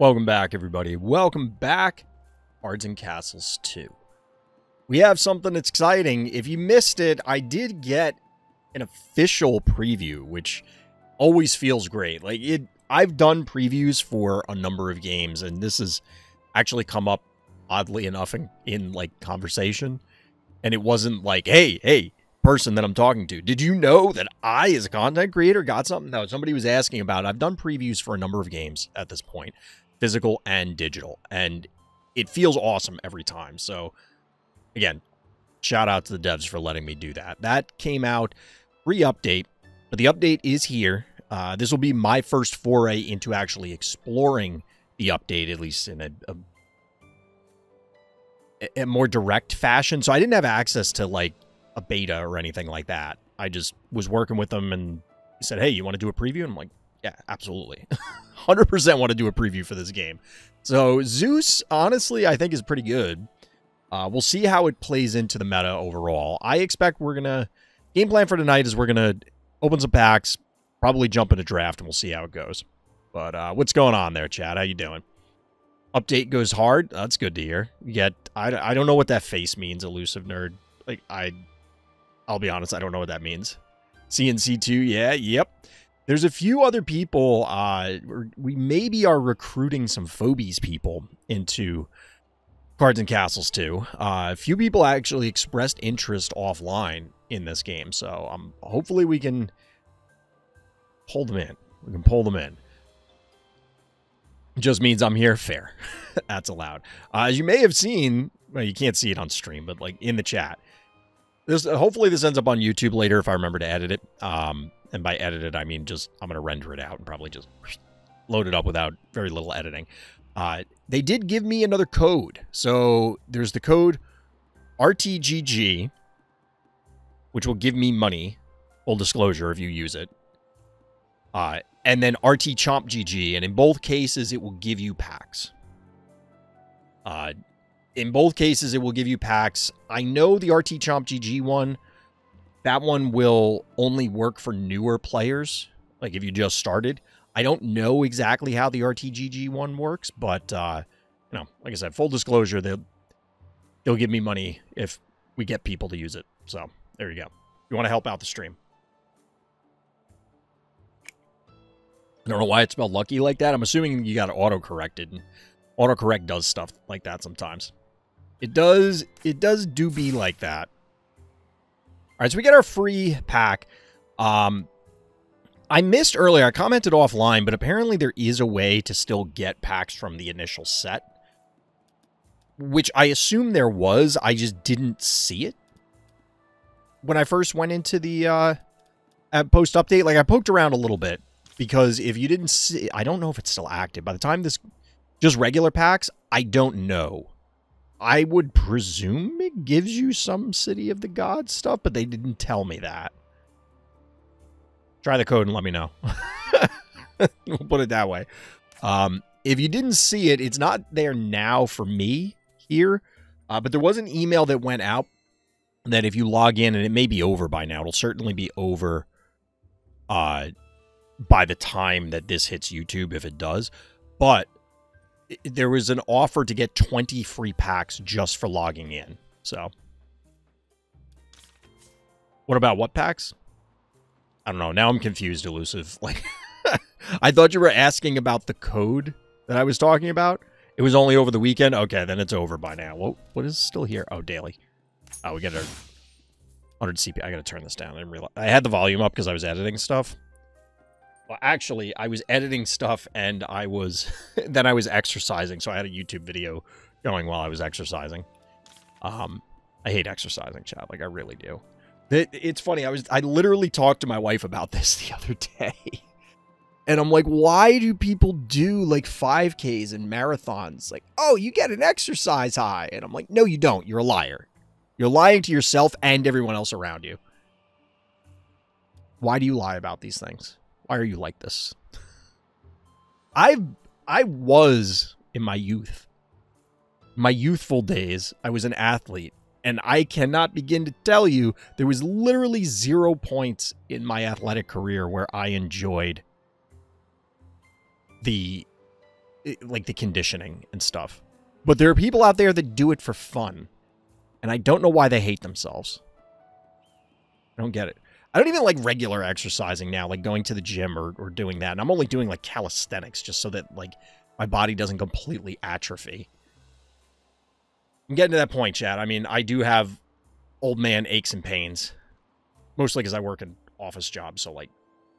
Welcome back, everybody. Welcome back, Cards and Castles 2. We have something that's exciting. If you missed it, I did get an official preview, which always feels great. I've done previews for a number of games, and this has actually come up, oddly enough, in conversation. And it wasn't like, hey, person that I'm talking to, did you know that I, as a content creator, got something? No, somebody was asking about it. I've done previews for a number of games at this point, physical and digital, and it feels awesome every time. So again, shout out to the devs for letting me do that. That came out pre-update, but the update is here. This will be my first foray into actually exploring the update, at least in a more direct fashion. So I didn't have access to like a beta or anything like that. I just was working with them and he said, hey, you want to do a preview? And I'm like, yeah, absolutely. 100% want to do a preview for this game. So Zeus, honestly, I think is pretty good. We'll see how it plays into the meta overall. I expect game plan for tonight is we're going to open some packs, probably jump into draft, and we'll see how it goes. But what's going on there, Chad? How you doing? Update goes hard. That's good to hear. Yet, I don't know what that face means, elusive nerd. I'll be honest, I don't know what that means. CNC2, yeah, yep. There's a few other people, we maybe are recruiting some Phobies people into Cards and Castles 2. A few people actually expressed interest offline in this game, so hopefully we can pull them in. We can pull them in. It just means I'm here, fair. That's allowed. As you may have seen, well, you can't see it on stream, but like in the chat, hopefully this ends up on YouTube later if I remember to edit it. And by edit it, I mean just I'm going to render it out and probably just load it up without very little editing. They did give me another code. So there's the code RTGG, which will give me money, full disclosure, if you use it. And then RTChompGG, and in both cases, it will give you packs. In both cases, it will give you packs. I know the RTChompGG one, that one will only work for newer players, like if you just started. I don't know exactly how the RTGG one works, but, like I said, full disclosure, they'll give me money if we get people to use it. So, there you go. You want to help out the stream. I don't know why it spelled lucky like that. I'm assuming you got it auto-corrected. And autocorrect does stuff like that sometimes. It does do be like that. All right, so we get our free pack. I missed earlier. I commented offline, but apparently there is a way to still get packs from the initial set, which I assume there was. I just didn't see it when I first went into the post-update. Like, I poked around a little bit. Because if you didn't see, I don't know if it's still active. By the time this, just regular packs, I don't know. I would presume it gives you some City of the Gods stuff, but they didn't tell me that. Try the code and let me know. We'll put it that way. If you didn't see it, it's not there now for me here. But there was an email that went out that if you log in, and it may be over by now, it'll certainly be over by the time that this hits YouTube, if it does. But there was an offer to get 20 free packs just for logging in. So, what about what packs? I don't know. Now I'm confused, Elusive. Like, I thought you were asking about the code that I was talking about. It was only over the weekend. Okay, then it's over by now. What is still here? Oh, daily. Oh, we got our 100 CP. I got to turn this down. I didn't realize I had the volume up because I was editing stuff. Well, actually, I was editing stuff and then I was exercising, so I had a YouTube video going while I was exercising. I hate exercising, chat. Like, I really do. It's funny. I literally talked to my wife about this the other day. And I'm like, why do people do, like, 5Ks and marathons? Like, oh, you get an exercise high. And I'm like, no, you don't. You're a liar. You're lying to yourself and everyone else around you. Why do you lie about these things? Why are you like this? I was in my youth. My youthful days, I was an athlete. And I cannot begin to tell you, there was literally 0 points in my athletic career where I enjoyed the like the conditioning and stuff. But there are people out there that do it for fun. And I don't know why they hate themselves. I don't get it. I don't even like regular exercising now, like going to the gym or doing that. And I'm only doing like calisthenics just so that like my body doesn't completely atrophy. I'm getting to that point, Chad. I mean, I do have old man aches and pains. Mostly because I work an office job, so like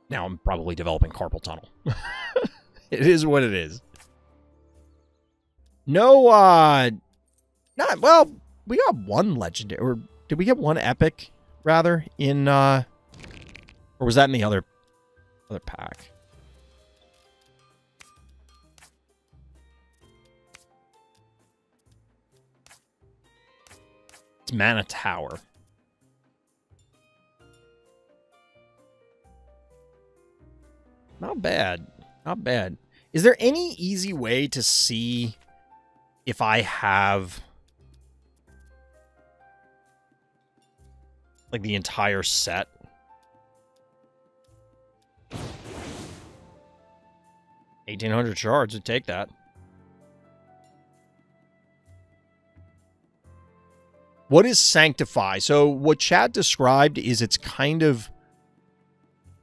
now I'm probably developing carpal tunnel. It is what it is. No, not, well, we got one legendary, or did we get one epic, rather, in, or was that in the other pack? It's Mana Tower. Not bad. Not bad. Is there any easy way to see if I have like the entire set? $1,800 shards would take that. What is Sanctify? So what Chad described is it's kind of,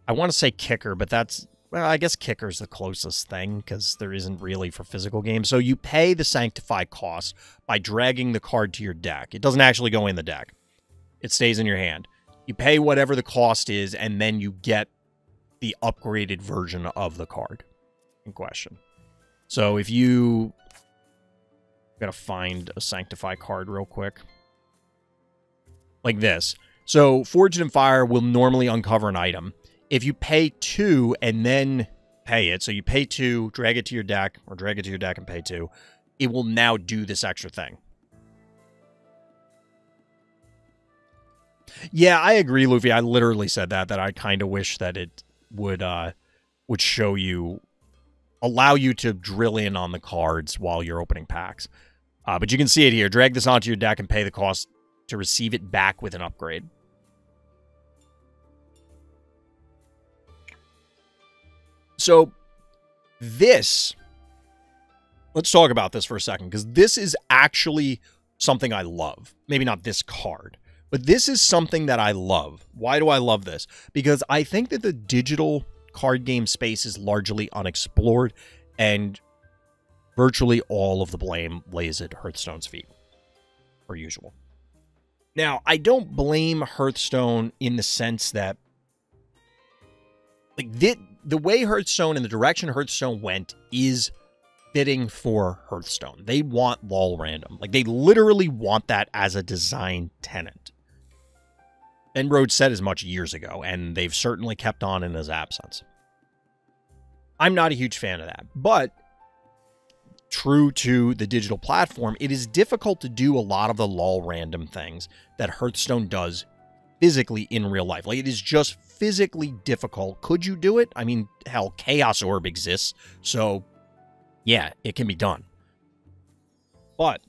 I want to say kicker, but that's, well, I guess kicker's the closest thing because there isn't really for physical games. So you pay the Sanctify cost by dragging the card to your deck. It doesn't actually go in the deck. It stays in your hand. You pay whatever the cost is, and then you get the upgraded version of the card in question. So if you... gotta find a Sanctify card real quick. Like this. So Forged in Fire will normally uncover an item. If you pay 2 and then pay it, so you pay 2, drag it to your deck, or drag it to your deck and pay 2, it will now do this extra thing. Yeah, I agree, Luffy. I literally said that I kind of wish that it would show you, allow you to drill in on the cards while you're opening packs. But you can see it here. Drag this onto your deck and pay the cost to receive it back with an upgrade. So this, let's talk about this for a second, because this is actually something I love. Maybe not this card, but this is something that I love. Why do I love this? Because I think that the digital card game space is largely unexplored, and virtually all of the blame lays at Hearthstone's feet, per usual. Now, I don't blame Hearthstone in the sense that, like, the way Hearthstone and the direction Hearthstone went is fitting for Hearthstone. They want lol random. Like, they literally want that as a design tenet. Ben Rhodes said as much years ago, and they've certainly kept on in his absence. I'm not a huge fan of that, but true to the digital platform, it is difficult to do a lot of the lol random things that Hearthstone does physically in real life. Like, it is just physically difficult. Could you do it? I mean, hell, Chaos Orb exists, so yeah, it can be done. But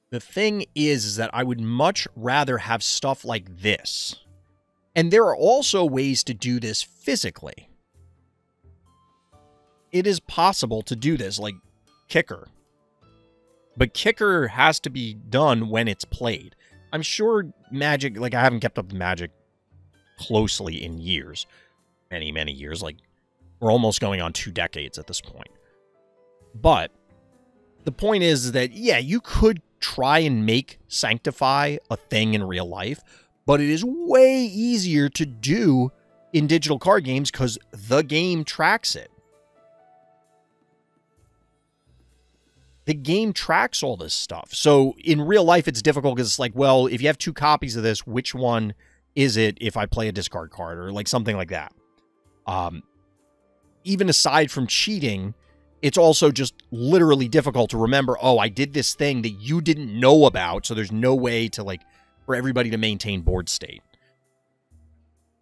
the thing is that I would much rather have stuff like this. And there are also ways to do this physically. It is possible to do this, like Kicker. But Kicker has to be done when it's played. I'm sure Magic, like, I haven't kept up with Magic closely in years. Many, many years. Like, we're almost going on 2 decades at this point. But the point is that, yeah, you could try and make Sanctify a thing in real life, but it is way easier to do in digital card games because the game tracks it. The game tracks all this stuff. So in real life, it's difficult because it's like, well, if you have 2 copies of this, which one is it if I play a discard card or like something like that? Even aside from cheating, it's also just literally difficult to remember, oh, I did this thing that you didn't know about, so there's no way to, like, for everybody to maintain board state.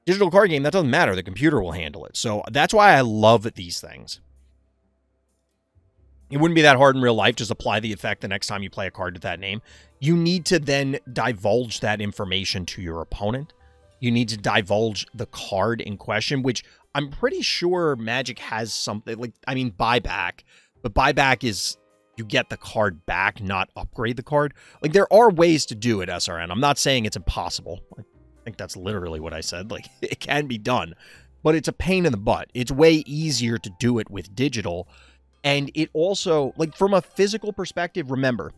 Digital card game, that doesn't matter. The computer will handle it. So that's why I love these things. It wouldn't be that hard in real life. Just apply the effect the next time you play a card with that name. You need to then divulge that information to your opponent. You need to divulge the card in question, which I'm pretty sure Magic has something, like, I mean, buyback, But buyback is you get the card back, not upgrade the card. Like, there are ways to do it, SRN. I'm not saying it's impossible. I think that's literally what I said. Like, it can be done. But it's a pain in the butt. It's way easier to do it with digital. And it also, like, from a physical perspective, remember,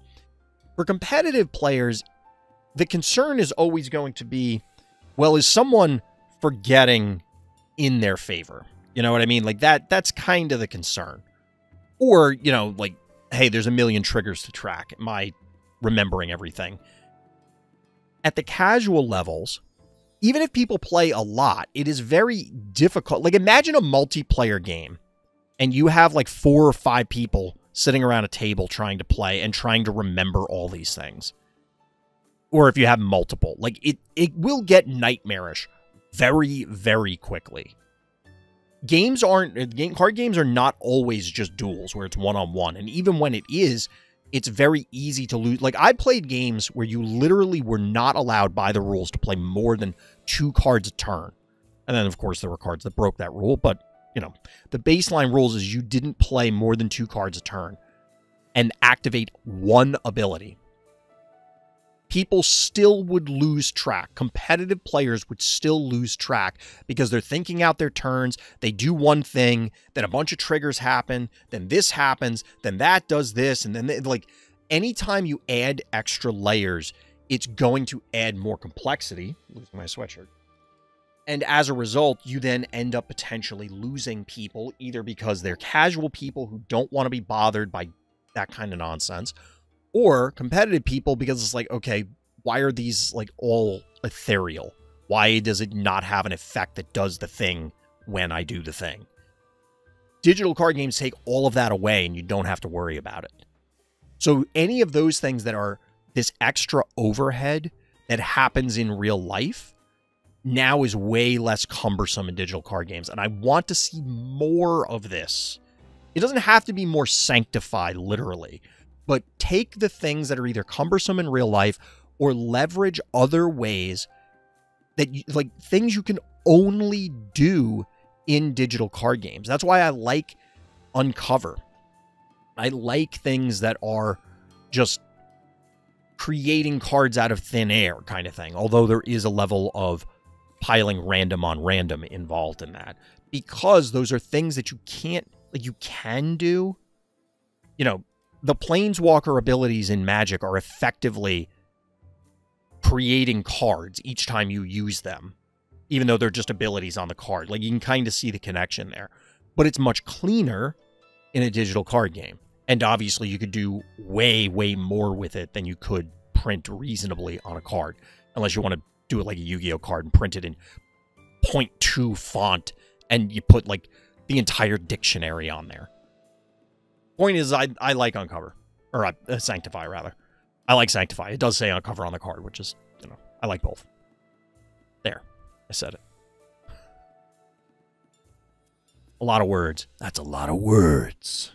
for competitive players, the concern is always going to be, well, is someone forgetting in their favor? You know what I mean? Like, that's kind of the concern. Or, you know, like, hey, there's a million triggers to track. Am I remembering everything? At the casual levels, even if people play a lot, it is very difficult. Like, imagine a multiplayer game and you have like 4 or 5 people sitting around a table trying to play and trying to remember all these things. Or if you have multiple, like, it will get nightmarish very, very quickly. Card games are not always just duels where it's one-on-one. And even when it is, it's very easy to lose. Like, I played games where you literally were not allowed by the rules to play more than 2 cards a turn. And then, of course, there were cards that broke that rule. But, you know, the baseline rules is you didn't play more than 2 cards a turn and activate 1 ability. People still would lose track. Competitive players would still lose track because they're thinking out their turns. They do one thing, then a bunch of triggers happen, then this happens, then that does this, and then like, anytime you add extra layers, it's going to add more complexity. Losing my sweatshirt. And as a result, you then end up potentially losing people, either because they're casual people who don't want to be bothered by that kind of nonsense, or competitive people because it's like, okay, why are these like all ethereal? Why does it not have an effect that does the thing when I do the thing? Digital card games take all of that away and you don't have to worry about it. So any of those things that are this extra overhead that happens in real life now is way less cumbersome in digital card games. And I want to see more of this. It doesn't have to be more sanctified, literally. But take the things that are either cumbersome in real life or leverage other ways that you, like things you can only do in digital card games. That's why I like Uncover. I like things that are just creating cards out of thin air kind of thing. Although there is a level of piling random on random involved in that. Because those are things that you can't, like you can do, you know, the Planeswalker abilities in Magic are effectively creating cards each time you use them, even though they're just abilities on the card. Like, you can kind of see the connection there. But it's much cleaner in a digital card game. And obviously, you could do way, way more with it than you could print reasonably on a card. Unless you want to do it like a Yu-Gi-Oh card and print it in 0.2 font and you put, like, the entire dictionary on there. Point is, I like Uncover. Or Sanctify, rather. I like Sanctify. It does say Uncover on the card, which is, you know, I like both. There. I said it. A lot of words. That's a lot of words.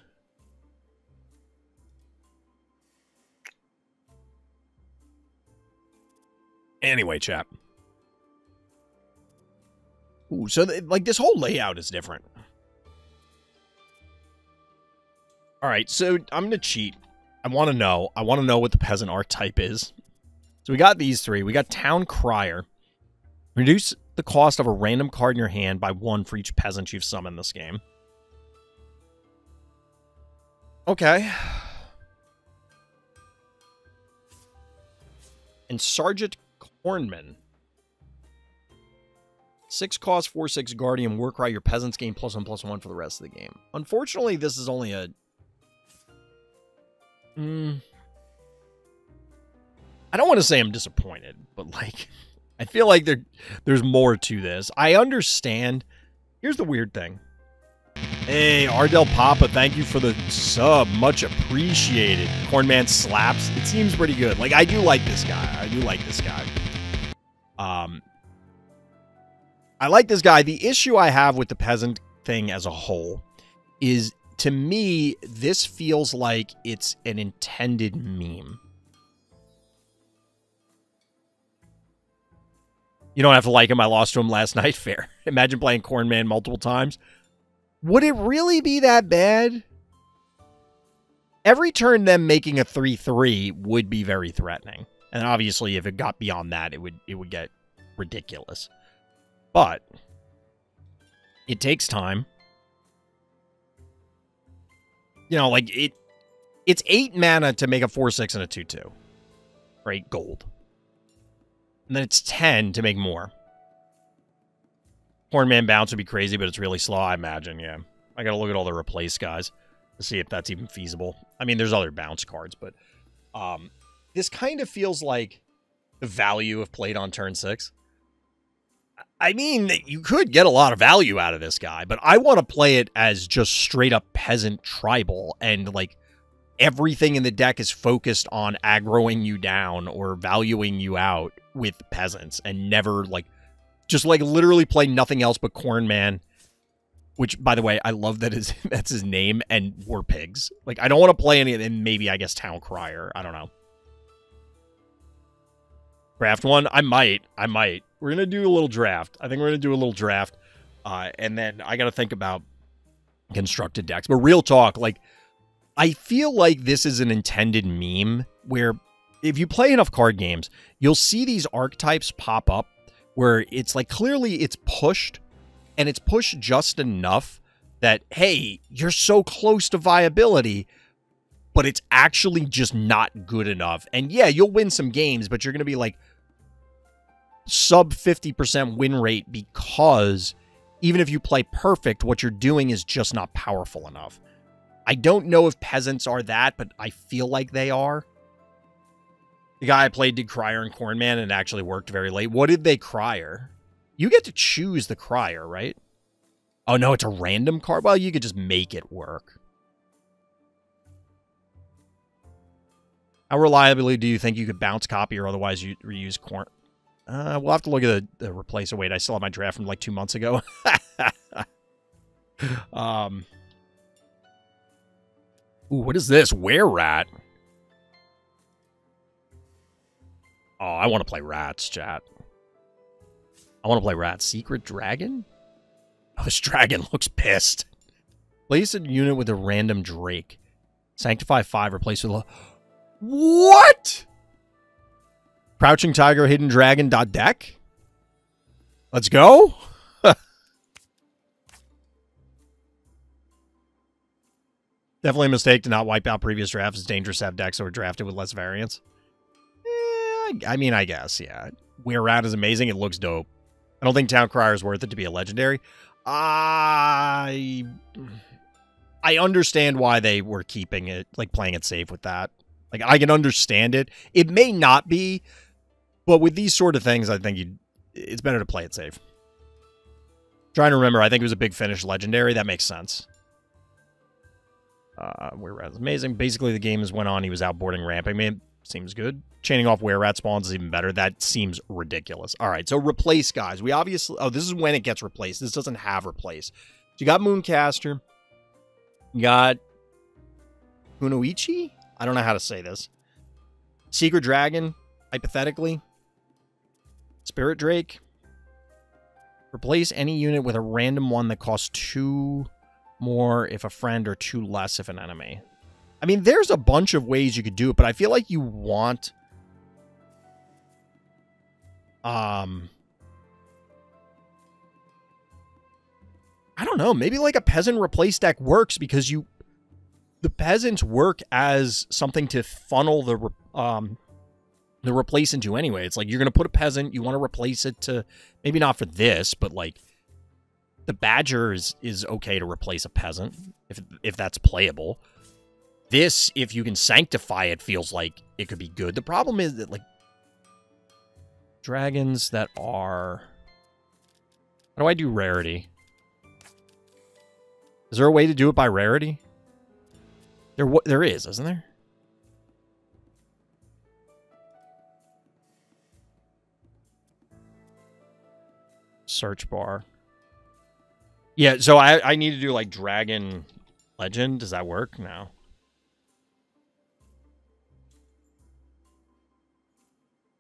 Anyway, chap. Ooh, so, like, this whole layout is different. All right, so I'm going to cheat. I want to know what the peasant archetype is. So we got these 3. We got Town Crier. Reduce the cost of a random card in your hand by 1 for each peasant you've summoned this game. Okay. And Sergeant Cornman. 6 cost, 4/6 Guardian Warcry. Your peasants gain +1/+1 for the rest of the game. Unfortunately, this is only a... I don't want to say I'm disappointed, but like, I feel like there's more to this. I understand. Here's the weird thing. Hey, Ardell Papa, thank you for the sub. Much appreciated. Cornman slaps. It seems pretty good. Like, I do like this guy. I like this guy. The issue I have with the peasant thing as a whole is, to me, this feels like it's an intended meme. You don't have to like him. I lost to him last night. Fair. Imagine playing Cornman multiple times. Would it really be that bad? every turn them making a 3/3 would be very threatening. And obviously, if it got beyond that, it would get ridiculous. But it takes time. You know, like it's 8 mana to make a 4/6 and a 2/2. Right? Gold. And then it's 10 to make more. Cornman bounce would be crazy, but it's really slow, I imagine, yeah. I gotta look at all the replace guys to see if that's even feasible. I mean, there's other bounce cards, but this kind of feels like the value of played on turn 6. I mean, you could get a lot of value out of this guy, but I want to play it as just straight up peasant tribal, and like everything in the deck is focused on aggroing you down or valuing you out with peasants, and never like just like literally play nothing else but Cornman. Which, by the way, I love that that's his name, and War Pigs. Like, I don't want to play any of them. Maybe, I guess, Town Crier. I don't know. Draft one? I might. We're going to do a little draft. I think we're going to do a little draft. And then I got to think about constructed decks. But real talk, like, I feel like this is an intended meme where if you play enough card games, you'll see these archetypes pop up where it's like clearly it's pushed, and it's pushed just enough that, hey, you're so close to viability, but it's actually just not good enough. And yeah, you'll win some games, but you're going to be like sub 50% win rate because even if you play perfect, what you're doing is just not powerful enough. I don't know if peasants are that, but I feel like they are. The guy I played did Crier and Cornman, and it actually worked very late. What did they Crier? You get to choose the Crier, right? Oh, no, it's a random card? Well, you could just make it work. How reliably do you think you could bounce copy or otherwise you reuse Corn? We'll have to look at the replace. Oh, wait, I still have my draft from like 2 months ago. Ooh, what is this? Were-Rat? Oh, I want to play rats, chat. I want to play rats. Secret Dragon? Oh, this dragon looks pissed. Place a unit with a random Drake. Sanctify 5, replace with a... What? Crouching Tiger, Hidden Dragon, .deck? Let's go? Definitely a mistake to not wipe out previous drafts. It's dangerous to have decks that were drafted with less variance. I mean, I guess, yeah. Were-Rat is amazing. It looks dope. I don't think Town Crier is worth it to be a legendary. I understand why they were keeping it, like playing it safe with that. Like, I can understand it. It may not be, but with these sort of things, I think it's better to play it safe. Trying to remember, I think it was a Big Finish legendary. That makes sense. Were-Rat is amazing. Basically, the game went on. He was outboarding ramping. I mean, seems good. Chaining off Were-Rat spawns is even better. That seems ridiculous. All right, so replace guys. We obviously... Oh, this is when it gets replaced. This doesn't have replace. So you got Mooncaster. You got Kunoichi? I don't know how to say this. Secret Dragon, hypothetically. Spirit Drake. Replace any unit with a random one that costs 2 more if a friend or 2 less if an enemy. I mean, there's a bunch of ways you could do it, but I feel like you want... I don't know. Maybe like a peasant replace deck works because the peasants work as something to funnel the replace into anyway. It's like you're going to put a peasant, you want to replace it to, maybe not for this, but like the badger is okay to replace a peasant if that's playable. This, if you can sanctify it, feels like it could be good. The problem is that like dragons that are... How do I do rarity? Is there a way to do it by rarity? There is, isn't there? Search bar. Yeah, so I need to do like Dragon Legend. Does that work? No.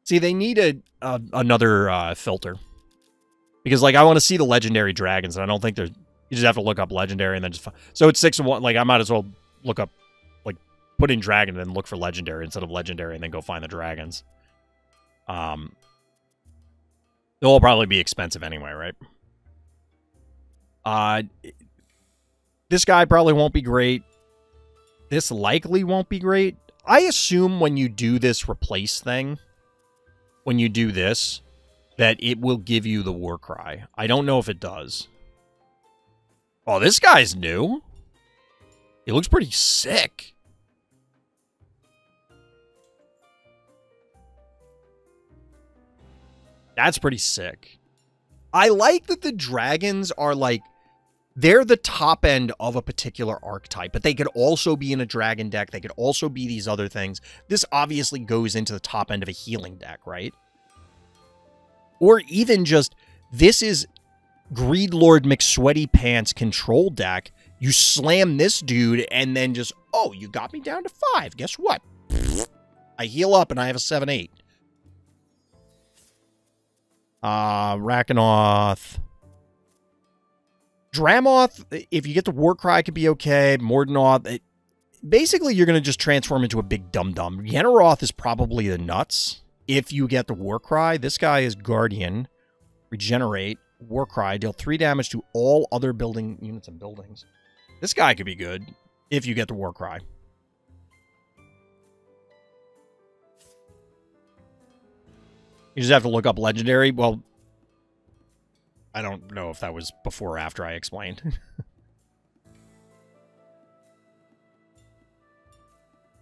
See, they need another filter. Because, like, I want to see the legendary dragons, and I don't think there's... You just have to look up legendary and then just... So it's 6 and 1. Like, I might as well look up... Like, put in dragon and then look for legendary instead of legendary and then go find the dragons. They'll all probably be expensive anyway, right? This guy probably won't be great. This likely won't be great. I assume when you do this replace thing, when you do this, that it will give you the Warcry. I don't know if it does. Oh, this guy's new. He looks pretty sick. That's pretty sick. I like that the dragons are like, they're the top end of a particular archetype, but they could also be in a dragon deck. They could also be these other things. This obviously goes into the top end of a healing deck, right? Or even just, this is Greedlord McSweaty Pants control deck. You slam this dude and then just, oh, you got me down to 5. Guess what? I heal up and I have a 7/8. Rakanoth. Dramoth, if you get the Warcry, could be okay. Mordanoth, basically you're going to just transform into a big dum-dum. Yenaroth is probably the nuts. If you get the Warcry, this guy is Guardian. Regenerate. Warcry. Deal 3 damage to all other building units and buildings. This guy could be good if you get the Warcry. You just have to look up Legendary. Well, I don't know if that was before or after I explained.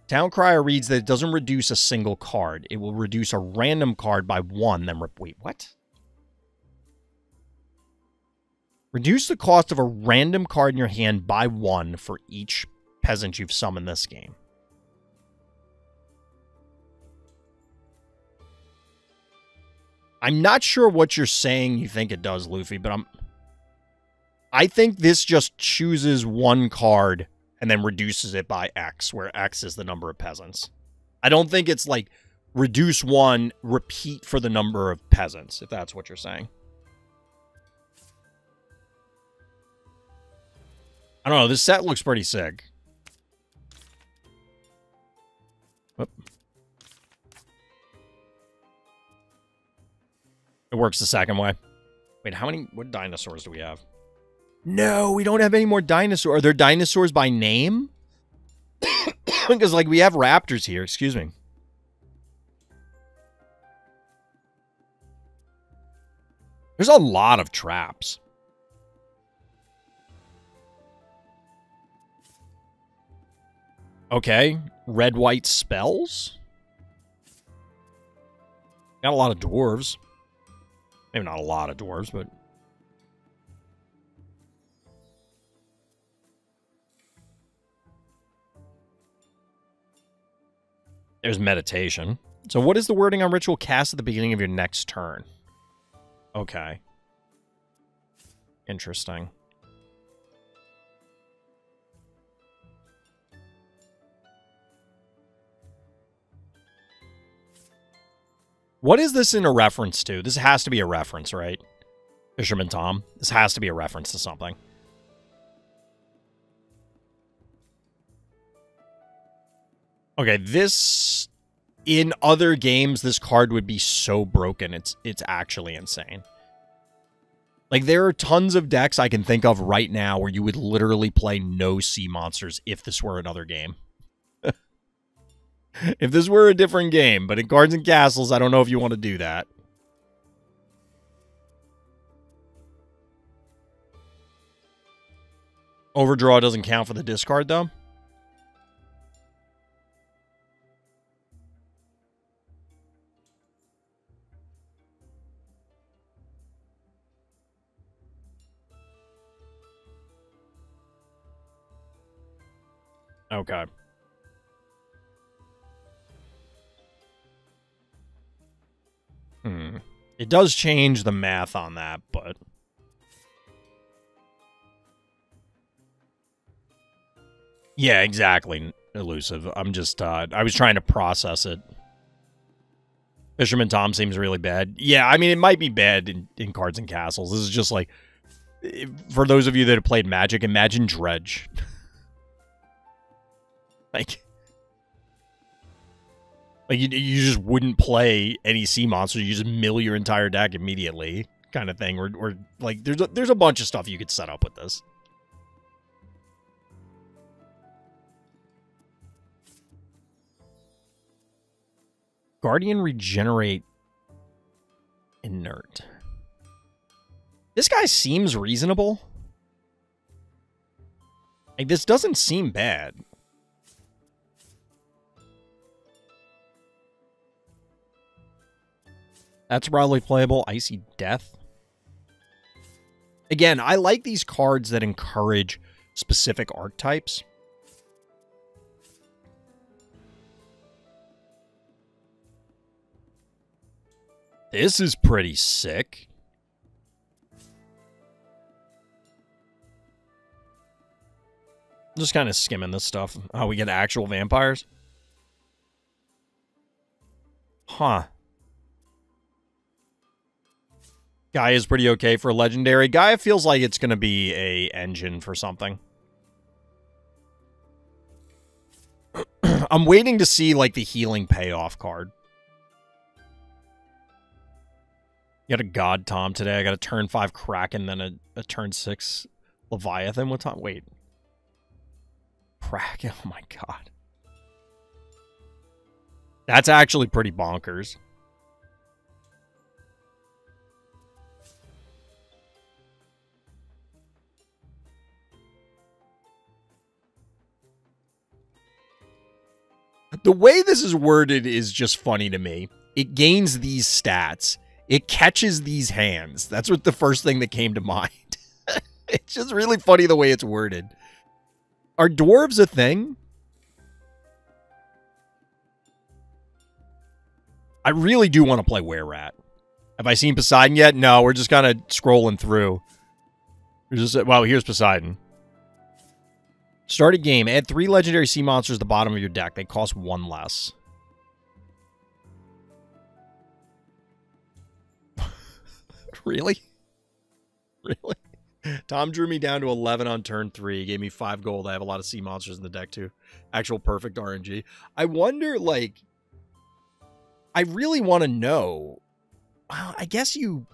Town Crier reads that it doesn't reduce a single card. It will reduce a random card by 1, then wait, what? Reduce the cost of a random card in your hand by 1 for each peasant you've summoned this game. I'm not sure what you're saying you think it does, Luffy, but I think this just chooses 1 card and then reduces it by X, where X is the number of peasants. I don't think it's like reduce 1, repeat for the number of peasants, if that's what you're saying. I don't know, this set looks pretty sick. Whoop. It works the second way. Wait, what dinosaurs do we have? No, we don't have any more dinosaurs. Are there dinosaurs by name? Because, like, we have raptors here. Excuse me. There's a lot of traps. Okay. Red-white spells? Got a lot of dwarves. Maybe not a lot of dwarves, but... There's meditation. So what is the wording on ritual? Cast at the beginning of your next turn. Okay. Interesting. What is this in a reference to? This has to be a reference, right? Fisherman Tom. This has to be a reference to something. Okay, this... In other games, this card would be so broken, it's actually insane. Like, there are tons of decks I can think of right now where you would literally play no sea monsters if this were another game. If this were a different game, but in Cards and Castles, I don't know if you want to do that. Overdraw doesn't count for the discard, though? Okay. It does change the math on that, but... Yeah, exactly, Elusive. I'm just, I was trying to process it. Fisherman Tom seems really bad. Yeah, I mean, it might be bad in Cards and Castles. This is just like... For those of you that have played Magic, imagine Dredge. Like, Like, you just wouldn't play any sea monsters. You just mill your entire deck immediately, kind of thing. Or like, there's a bunch of stuff you could set up with this. Guardian Regenerate Inert. This guy seems reasonable. Like, this doesn't seem bad. That's probably playable. Icy Death. Again, I like these cards that encourage specific archetypes. This is pretty sick. Just kind of skimming this stuff. Oh, we get actual vampires? Huh. Gaia is pretty okay for a legendary. Gaia feels like it's going to be a engine for something. I'm waiting to see, like, the healing payoff card. You got a God Tom today. I got a turn 5 Kraken, then a turn 6 Leviathan. What time? Wait. Kraken? Oh my god. That's actually pretty bonkers. The way this is worded is just funny to me. It gains these stats. It catches these hands. That's what the first thing that came to mind. It's just really funny the way it's worded. Are dwarves a thing? I really do want to play Were-Rat. Have I seen Poseidon yet? No, we're just kind of scrolling through. Well, here's Poseidon. Start a game. Add 3 legendary sea monsters to the bottom of your deck. They cost 1 less. Really? Really? Tom drew me down to 11 on turn 3. Gave me 5 gold. I have a lot of sea monsters in the deck, too. Actual perfect RNG. I wonder, like... I really want to know... Well, I guess you...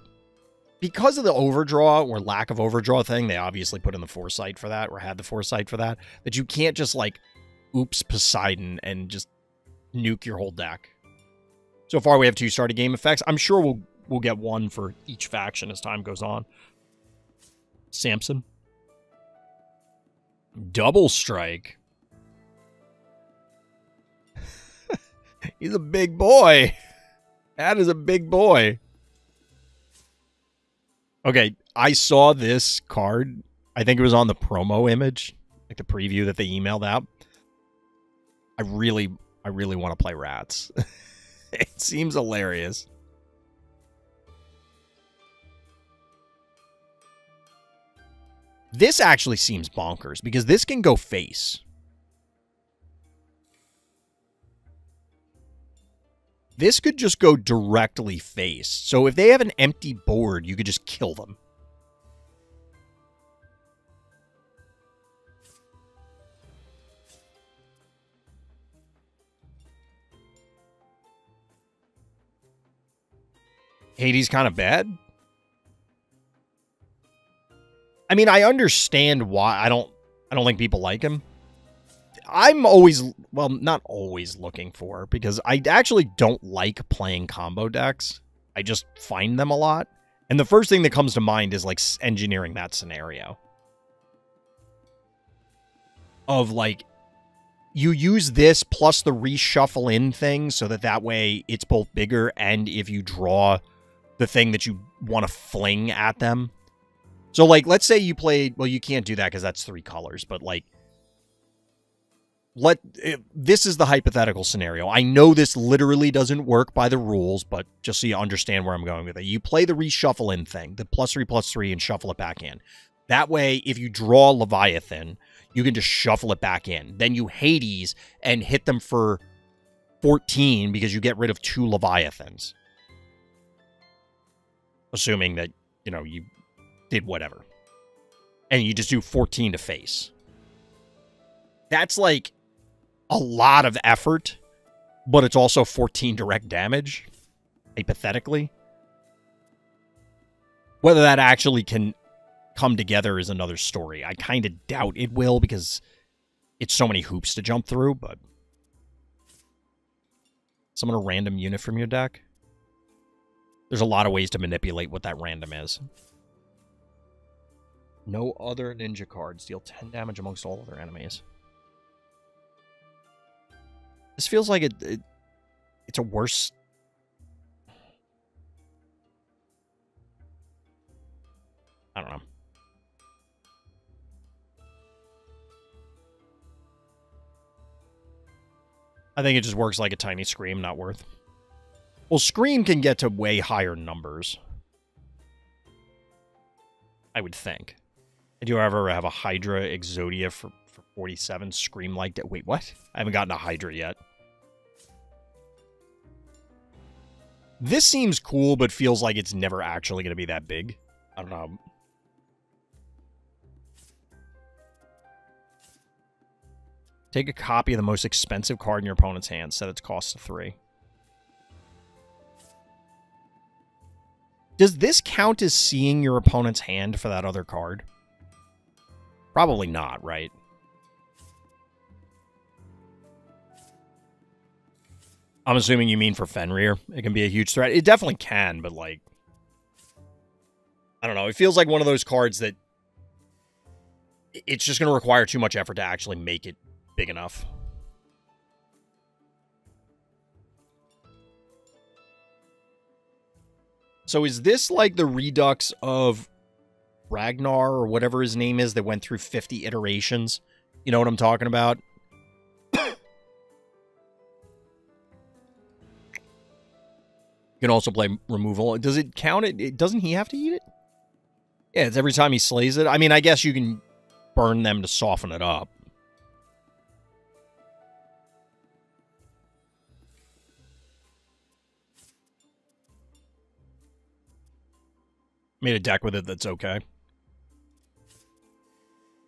Because of the overdraw or lack of overdraw thing, they obviously put in the foresight for that, or had the foresight for that, that you can't just, like, oops Poseidon and just nuke your whole deck. So far, we have 2 start a game effects. I'm sure we'll get 1 for each faction as time goes on. Samson. Double Strike. He's a big boy. That is a big boy. Okay, I saw this card. I think it was on the promo image, like the preview that they emailed out. I really want to play rats. It seems hilarious. This actually seems bonkers because this can go face. This could just go directly face. So if they have an empty board, you could just kill them. Hades kind of bad? I mean, I understand why. I don't think people like him. I'm always, well, not always looking for, because I actually don't like playing combo decks. I just find them a lot. And the first thing that comes to mind is, like, engineering that scenario. Of, like, you use this plus the reshuffle in thing so that way it's both bigger, and if you draw the thing that you want to fling at them. So, like, let's say you played, well, you can't do that because that's 3 colors, but, like, this is the hypothetical scenario. I know this literally doesn't work by the rules, but just so you understand where I'm going with it. You play the reshuffle in thing, the +3/+3, and shuffle it back in. That way, if you draw Leviathan, you can just shuffle it back in. Then you Hades and hit them for 14 because you get rid of 2 Leviathans. Assuming that, you know, you did whatever. And you just do 14 to face. That's like a lot of effort but it's also 14 direct damage, hypothetically. Whether that actually can come together is another story. I kind of doubt it will because it's so many hoops to jump through, but... Summon a random unit from your deck. There's a lot of ways to manipulate what that random is. No other ninja cards deal 10 damage amongst all other enemies. This feels like it's a worse... I don't know. I think it just works like a tiny Scream, not worth. Well, Scream can get to way higher numbers. I would think. Did you ever have a Hydra Exodia for 47 Scream like that? Wait, what? I haven't gotten a Hydra yet. This seems cool, but feels like it's never actually going to be that big. I don't know. Take a copy of the most expensive card in your opponent's hand. Set its cost to 3. Does this count as seeing your opponent's hand for that other card? Probably not, right? I'm assuming you mean for Fenrir. It can be a huge threat. It definitely can, but like... I don't know. It feels like one of those cards that... It's just going to require too much effort to actually make it big enough. So is this like the redux of Ragnar or whatever his name is that went through 50 iterations? You know what I'm talking about? You can also play removal. Does it count it? Doesn't he have to eat it? Yeah, it's every time he slays it. I mean, I guess you can burn them to soften it up. Made a deck with it that's okay.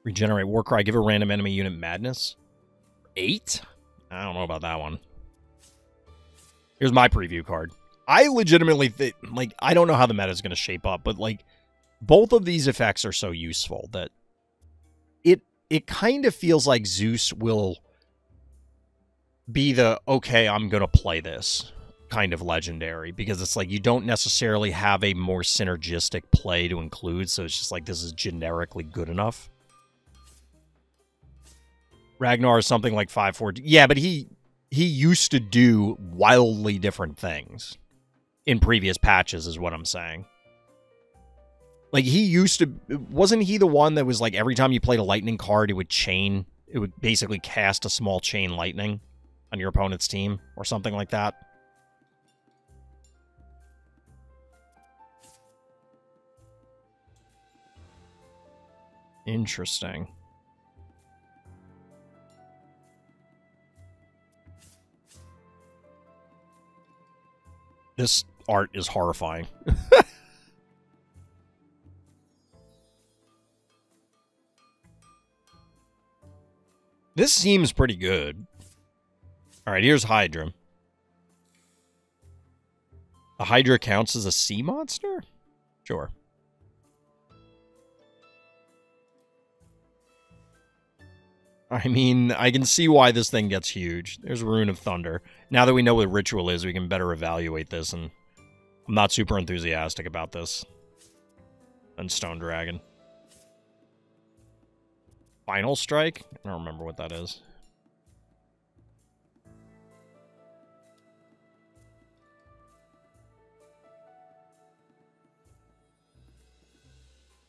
Regenerate Warcry. Give a random enemy unit madness. 8? I don't know about that one. Here's my preview card. I legitimately think, like, I don't know how the meta is going to shape up, but, like, both of these effects are so useful that it kind of feels like Zeus will be the, okay, I'm going to play this kind of legendary, because it's like you don't necessarily have a more synergistic play to include, so it's just like this is generically good enough. Ragnar is something like 5/4. Yeah, but he used to do wildly different things in previous patches is what I'm saying. Like he used to, wasn't he the one that was like every time you played a lightning card it would basically cast a small chain lightning on your opponent's team or something like that? Interesting. This art is horrifying. This seems pretty good. Alright, here's Hydra. A Hydra counts as a sea monster? Sure. I mean, I can see why this thing gets huge. There's Rune of Thunder. Now that we know what Ritual is, we can better evaluate this, and I'm not super enthusiastic about this. And Stone Dragon. Final Strike? I don't remember what that is.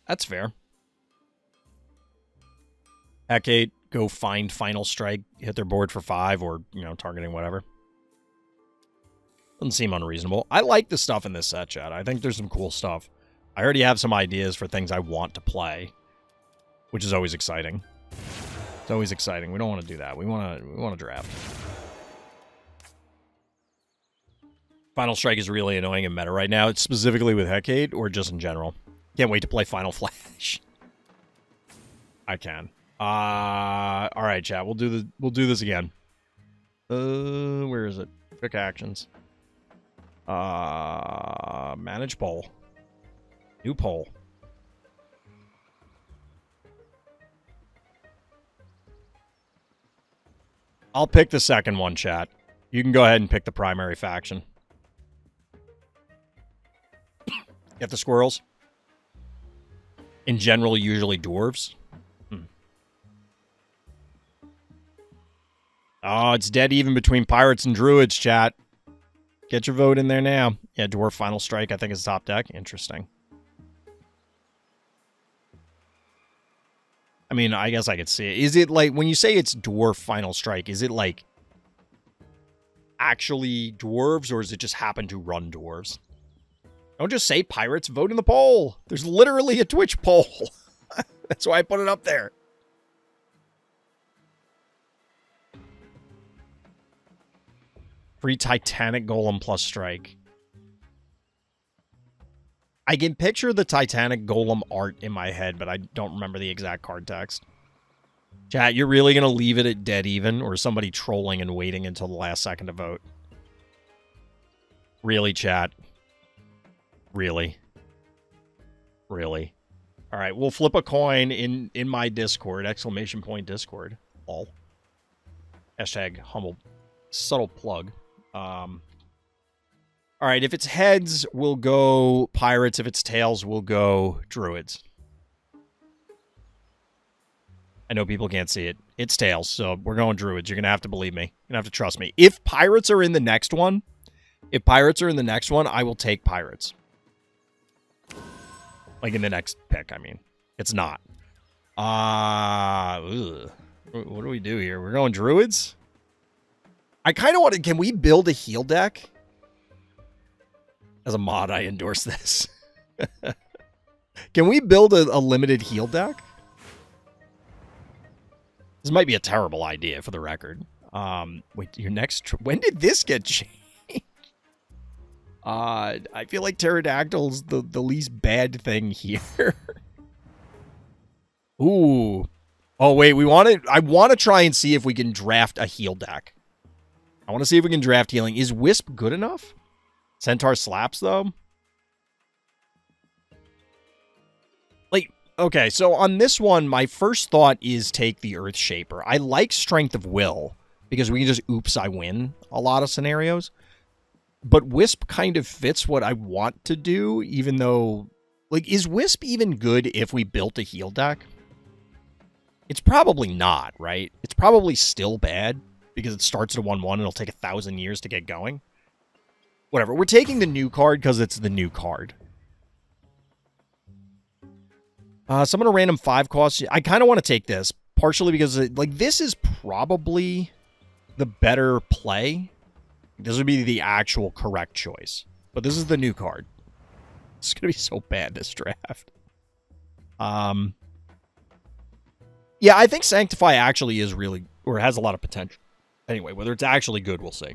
That's fair. Hecate. Go find Final Strike, hit their board for 5, or, you know, targeting whatever. Doesn't seem unreasonable. I like the stuff in this set, chat. I think there's some cool stuff. I already have some ideas for things I want to play, which is always exciting. It's always exciting. We don't want to do that. We want to draft. Final Strike is really annoying in meta right now. It's specifically with Hecate, or just in general. Can't wait to play Final Flash. I can. All right, chat. We'll do this again. Where is it? Quick actions. Manage poll. New poll. I'll pick the second one, chat. You can go ahead and pick the primary faction. Get the squirrels. In general, usually dwarves. Oh, it's dead even between pirates and druids, chat. Get your vote in there now. Yeah, dwarf final strike, I think, is top deck. Interesting. I mean, I guess I could see it. Is it like, when you say it's dwarf final strike, is it like actually dwarves, or does it just happen to run dwarves? Don't just say pirates, vote in the poll. There's literally a Twitch poll. That's why I put it up there. Free Titanic Golem plus strike. I can picture the Titanic Golem art in my head, but I don't remember the exact card text. Chat, you're really going to leave it at dead even, or somebody trolling and waiting until the last second to vote? Really, chat? Really? Really? All right, we'll flip a coin in my Discord, !Discord. All. Hashtag humble, subtle plug. All right, if it's heads, we'll go pirates. If it's tails, we'll go druids. I know people can't see it. It's tails, so we're going druids. You're going to have to believe me. You're going to have to trust me. If pirates are in the next one, I will take pirates. Like in the next pick, I mean. It's not. What do we do here? We're going druids? I kind of want to... Can we build a heal deck? As a mod, I endorse this. Can we build a limited heal deck? This might be a terrible idea, for the record. Wait, your next... When did this get changed? I feel like Pterodactyl's the least bad thing here. Ooh. Oh, wait, I want to try and see if we can draft a heal deck. I want to see if we can draft healing. Is Wisp good enough? Centaur slaps, though? Like, okay, so on this one, my first thought is take the Earth Shaper. I like Strength of Will, because we can just oops, I win a lot of scenarios. But Wisp kind of fits what I want to do, even though... Like, is Wisp even good if we built a heal deck? It's probably not, right? It's probably still bad, because it starts at 1-1 and it'll take 1,000 years to get going. Whatever. We're taking the new card because it's the new card. Summon a random 5 cost. I kind of want to take this, partially because, like, this is probably the better play. This would be the actual correct choice. But this is the new card. It's going to be so bad, this draft. Yeah, I think Sanctify actually is really, or has a lot of potential. Anyway, whether it's actually good, we'll see.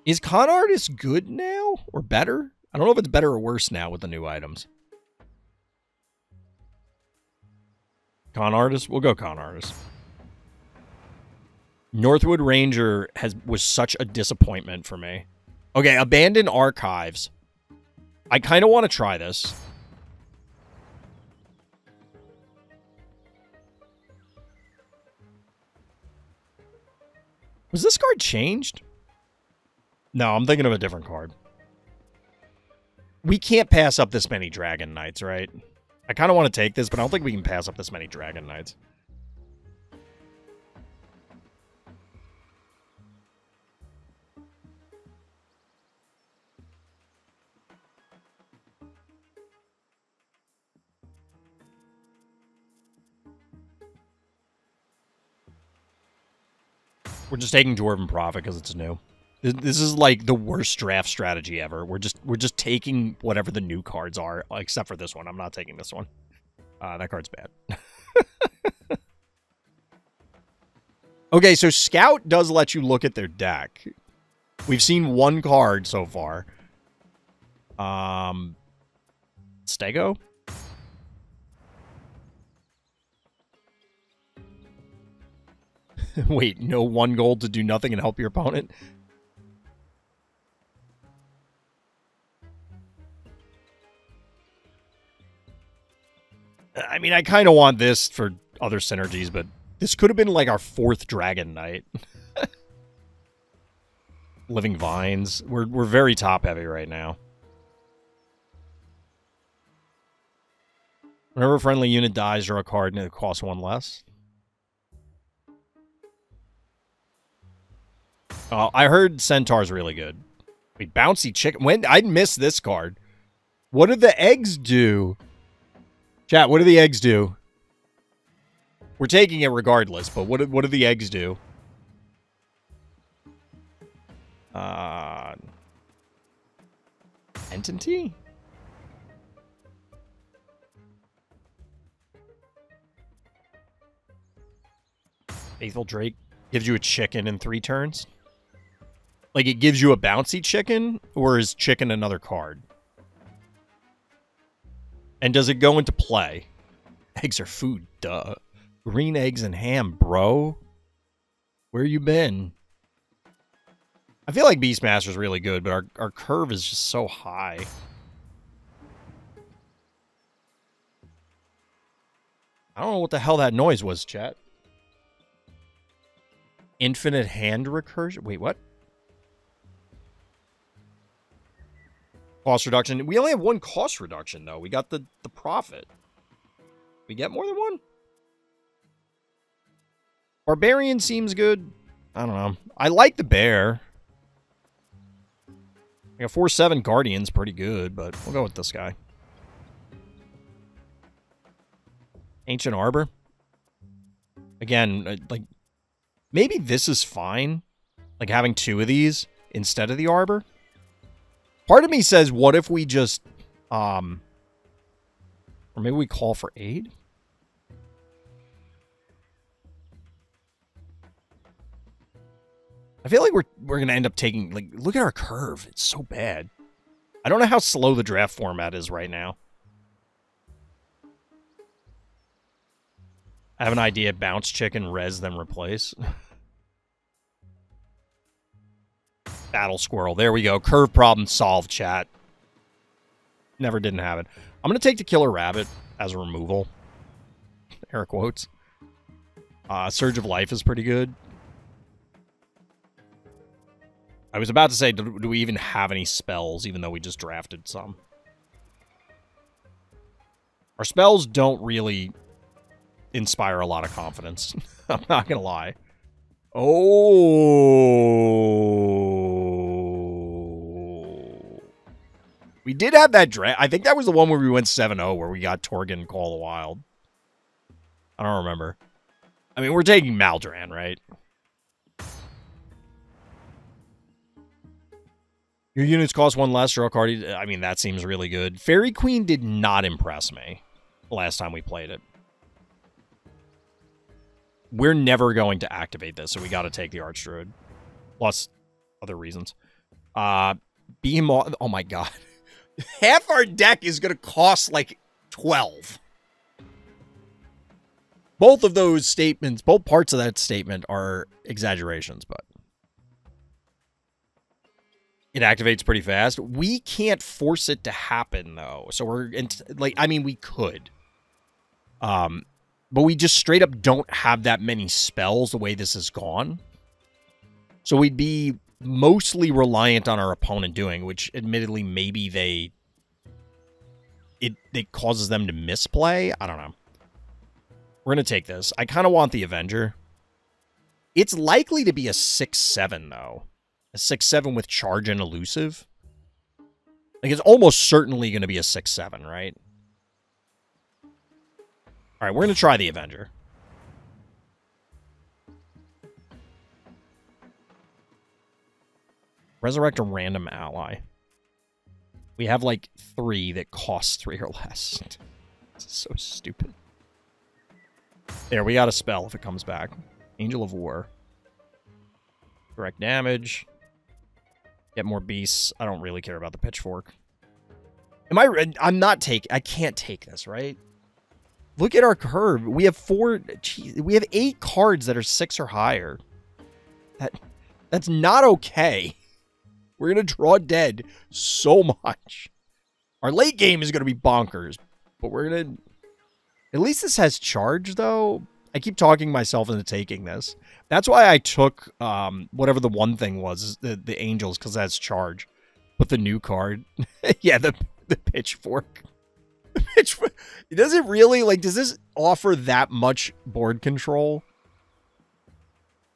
Is Con Artist good now? Or better? I don't know if it's better or worse now with the new items. Con Artist? We'll go Con Artist. Northwood Ranger was such a disappointment for me. Okay, Abandoned Archives. I kind of want to try this. Was this card changed? No, I'm thinking of a different card. We can't pass up this many Dragon Knights, right? I kind of want to take this, but I don't think we can pass up this many Dragon Knights. We're just taking Dwarven Prophet because it's new. This is like the worst draft strategy ever. We're just taking whatever the new cards are, except for this one. I'm not taking this one. That card's bad. Okay, so Scout does let you look at their deck. We've seen one card so far. Stego? Wait, no 1 gold to do nothing and help your opponent? I mean, I kind of want this for other synergies, but this could have been like our 4th Dragon Knight. Living Vines. We're very top heavy right now. Whenever a friendly unit dies, draw a card and it costs 1 less. I heard Centaur's really good. Wait, Bouncy Chicken. When I'd miss this card. What do the eggs do? Chat, what do the eggs do? We're taking it regardless, but what do the eggs do? Entity? Faithful Drake gives you a chicken in 3 turns? Like, it gives you a bouncy chicken, or is chicken another card? And does it go into play? Eggs are food, duh. Green eggs and ham, bro. Where you been? I feel like Beastmaster's really good, but our curve is just so high. I don't know what the hell that noise was, chat. Infinite hand recursion? Wait, what? Cost reduction. We only have 1 cost reduction, though. We got the profit. We get more than 1? Barbarian seems good. I don't know. I like the bear. I got 4/7 Guardian's pretty good, but we'll go with this guy. Ancient Arbor. Again, like, maybe this is fine. Like, having 2 of these instead of the Arbor. Part of me says, what if we just, or maybe we call for aid? I feel like we're going to end up taking, like, look at our curve. It's so bad. I don't know how slow the draft format is right now. I have an idea. Bounce chicken, res, then replace. Battle Squirrel. There we go. Curve problem solved, chat. Never didn't have it. I'm going to take the Killer Rabbit as a removal. Air quotes. Surge of Life is pretty good. I was about to say, do we even have any spells, even though we just drafted some? Our spells don't really inspire a lot of confidence. I'm not going to lie. Oh. We did have that draft. I think that was the one where we went 7-0, where we got Torgen Call the Wild. I don't remember. I mean, we're taking Maldran, right? Your units cost 1 less, draw a card. I mean, that seems really good. Fairy Queen did not impress me the last time we played it. We're never going to activate this, so we got to take the Archdruid. Plus other reasons. Behemoth. Oh my god. Half our deck is going to cost like 12. Both of those statements, both parts of that statement are exaggerations, but it activates pretty fast. We can't force it to happen, though. So we're, like, I mean, we could. But we just straight up don't have that many spells the way this has gone. So we'd be mostly reliant on our opponent doing, which admittedly maybe it causes them to misplay. I don't know. We're going to take this. I kind of want the Avenger. It's likely to be a 6/7, though. A 6/7 with charge and elusive. Like, it's almost certainly going to be a 6/7, right? All right, we're going to try the Avenger. Resurrect a random ally. We have, like, 3 that cost 3 or less. This is so stupid. There, we got a spell if it comes back. Angel of War. Direct damage. Get more beasts. I don't really care about the pitchfork. I'm not I can't take this, right? Look at our curve. We have we have 8 cards that are 6 or higher. That's not okay. We're going to draw dead so much. Our late game is going to be bonkers. But we're going to... At least this has charge, though. I keep talking myself into taking this. That's why I took whatever the one thing was, the Angels, because that's charge. But the new card... yeah, the Pitchfork. The Pitchfork. Does it really... Like, does this offer that much board control?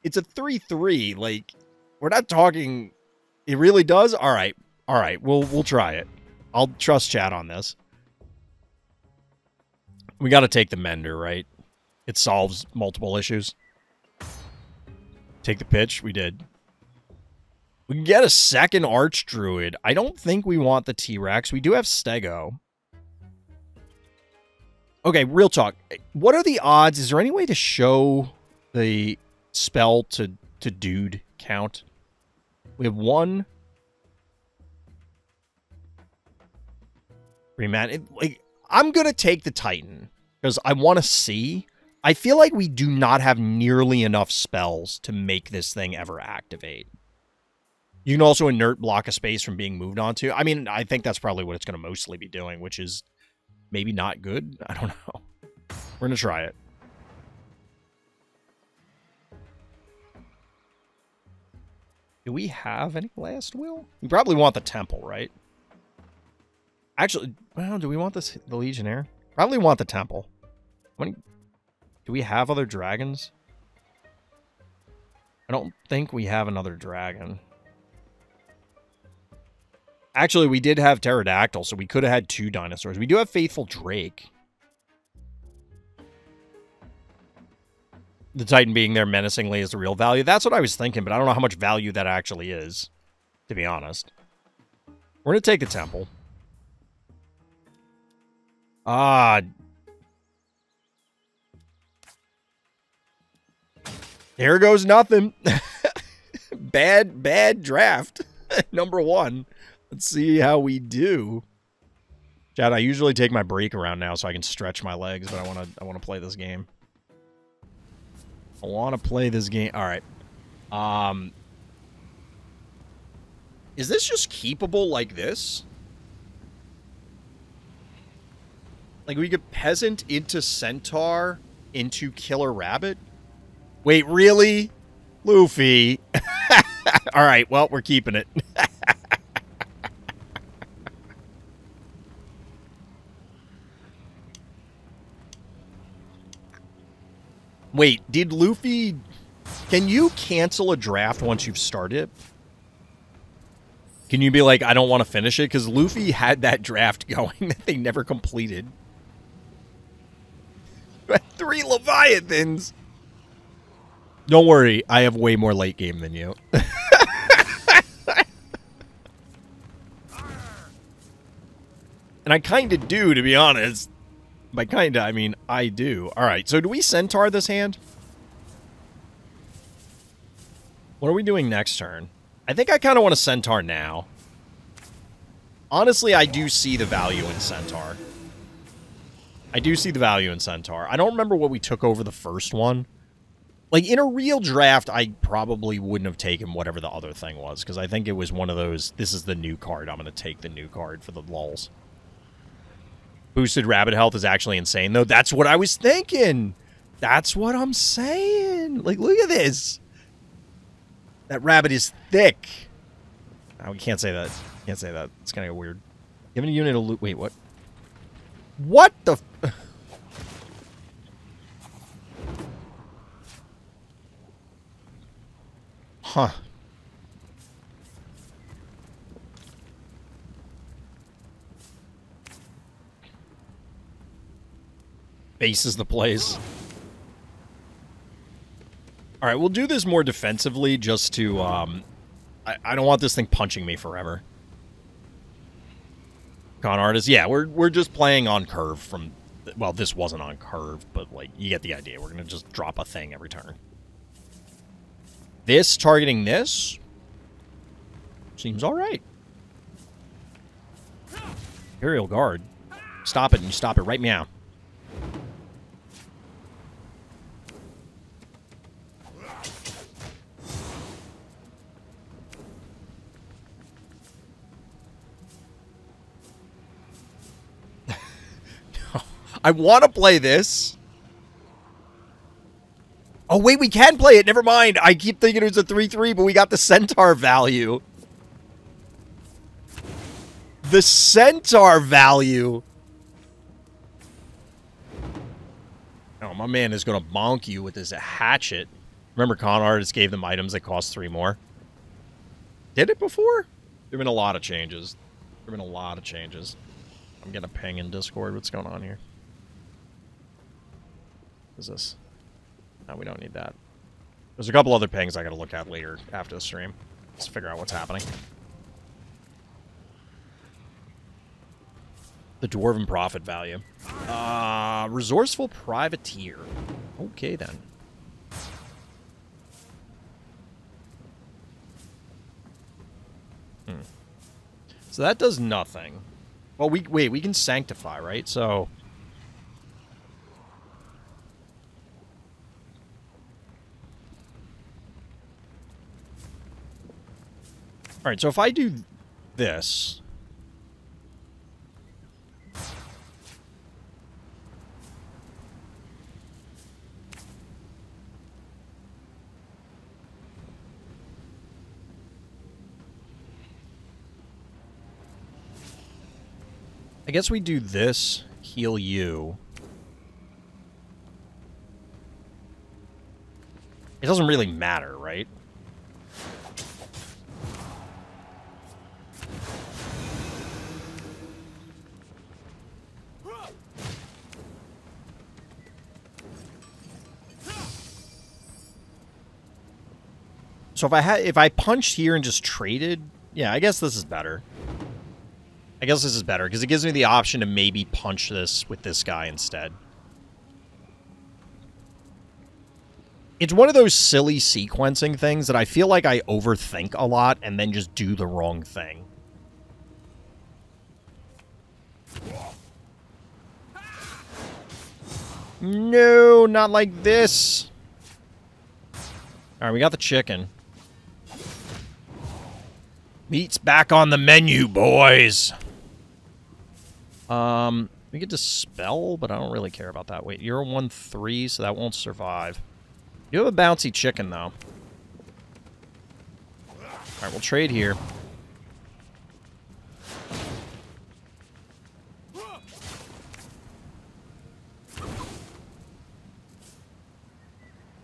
It's a 3/3. Like, we're not talking... It really does? All right. All right. We'll try it. I'll trust chat on this. We got to take the Mender, right? It solves multiple issues. Take the pitch. We did. We can get a second Archdruid. I don't think we want the T-Rex. We do have Stego. Okay, real talk. What are the odds? Is there any way to show the spell to dude count? We have 1. Like, I'm going to take the Titan because I want to see. I feel like we do not have nearly enough spells to make this thing ever activate. You can also inert block a space from being moved onto. I mean, I think that's probably what it's going to mostly be doing, which is maybe not good. I don't know. We're going to try it. Do we have any last will? We probably want the Temple, right? Actually, well, do we want the Legionnaire? Probably want the Temple. Do we have other dragons? I don't think we have another dragon. Actually, we did have Pterodactyl, so we could have had 2 dinosaurs. We do have Faithful Drake. The Titan being there menacingly is the real value. That's what I was thinking, but I don't know how much value that actually is, to be honest. We're going to take the Temple. There goes nothing. Bad draft. Number 1. Let's see how we do. Chad, I usually take my break around now so I can stretch my legs, but I want to play this game. I want to play this game. All right. Is this just keepable like this? Like, we could Peasant into Centaur into Killer Rabbit? Wait, really? Luffy. All right, well, we're keeping it. Wait, did Luffy... Can you cancel a draft once you've started? Can you be like, I don't want to finish it? Because Luffy had that draft going that they never completed. 3 Leviathans! Don't worry, I have way more late game than you. And I kind of do, to be honest. By kind of, I mean, I do. Alright, so do we Centaur this hand? What are we doing next turn? I think I kind of want to Centaur now. Honestly, I do see the value in Centaur. I do see the value in Centaur. I don't remember what we took over the first one. Like, in a real draft, I probably wouldn't have taken whatever the other thing was, because I think it was one of those, this is the new card, I'm going to take the new card for the lulz. Boosted rabbit health is actually insane, though. That's what I was thinking! That's what I'm saying! Like, look at this! That rabbit is thick! Oh, we can't say that. Can't say that. It's kind of weird. Giving a unit a loot. Wait, what? What the... Huh. Base is the place. Alright, we'll do this more defensively just to, I don't want this thing punching me forever. Con artist, yeah, we're just playing on curve from... Well, this wasn't on curve, but, like, you get the idea. We're gonna just drop a thing every turn. This targeting this seems alright. Imperial Guard. Stop it, and you stop it right meow. I want to play this. Oh, wait, we can play it. Never mind. I keep thinking it was a 3-3, but we got the Centaur value. The Centaur value. Oh, my man is going to bonk you with his hatchet. Remember, con artists gave them items that cost 3 more? Did it before? There have been a lot of changes. There have been a lot of changes. I'm getting a ping in Discord. What's going on here? What is this? No, we don't need that. There's a couple other pings I gotta look at later after the stream. Let's figure out what's happening. The Dwarven Prophet value. Resourceful Privateer. Okay, then. So that does nothing. Well, we can Sanctify, right? So... Alright, so if I do this... I guess we do this, heal you. It doesn't really matter, right? So if I punched here and just traded, yeah, I guess this is better. I guess this is better because it gives me the option to maybe punch this with this guy instead. It's one of those silly sequencing things that I feel like I overthink a lot and then just do the wrong thing. No, not like this. Alright, we got the chicken. Meat's back on the menu, boys. We get Dispel, but I don't really care about that. Wait, you're a 1-3, so that won't survive. You have a bouncy chicken, though. Alright, we'll trade here.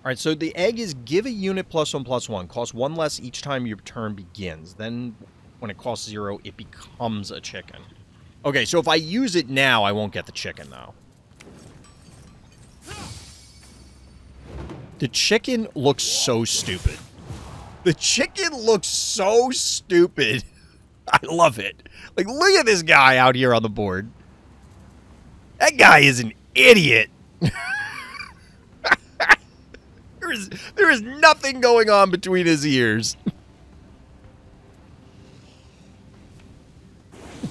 Alright, so the egg is give a unit +1/+1. Costs 1 less each time your turn begins. Then, when it costs 0, it becomes a chicken. Okay, so if I use it now, I won't get the chicken, though. The chicken looks so stupid. The chicken looks so stupid. I love it. Like, look at this guy out here on the board. That guy is an idiot. There is nothing going on between his ears.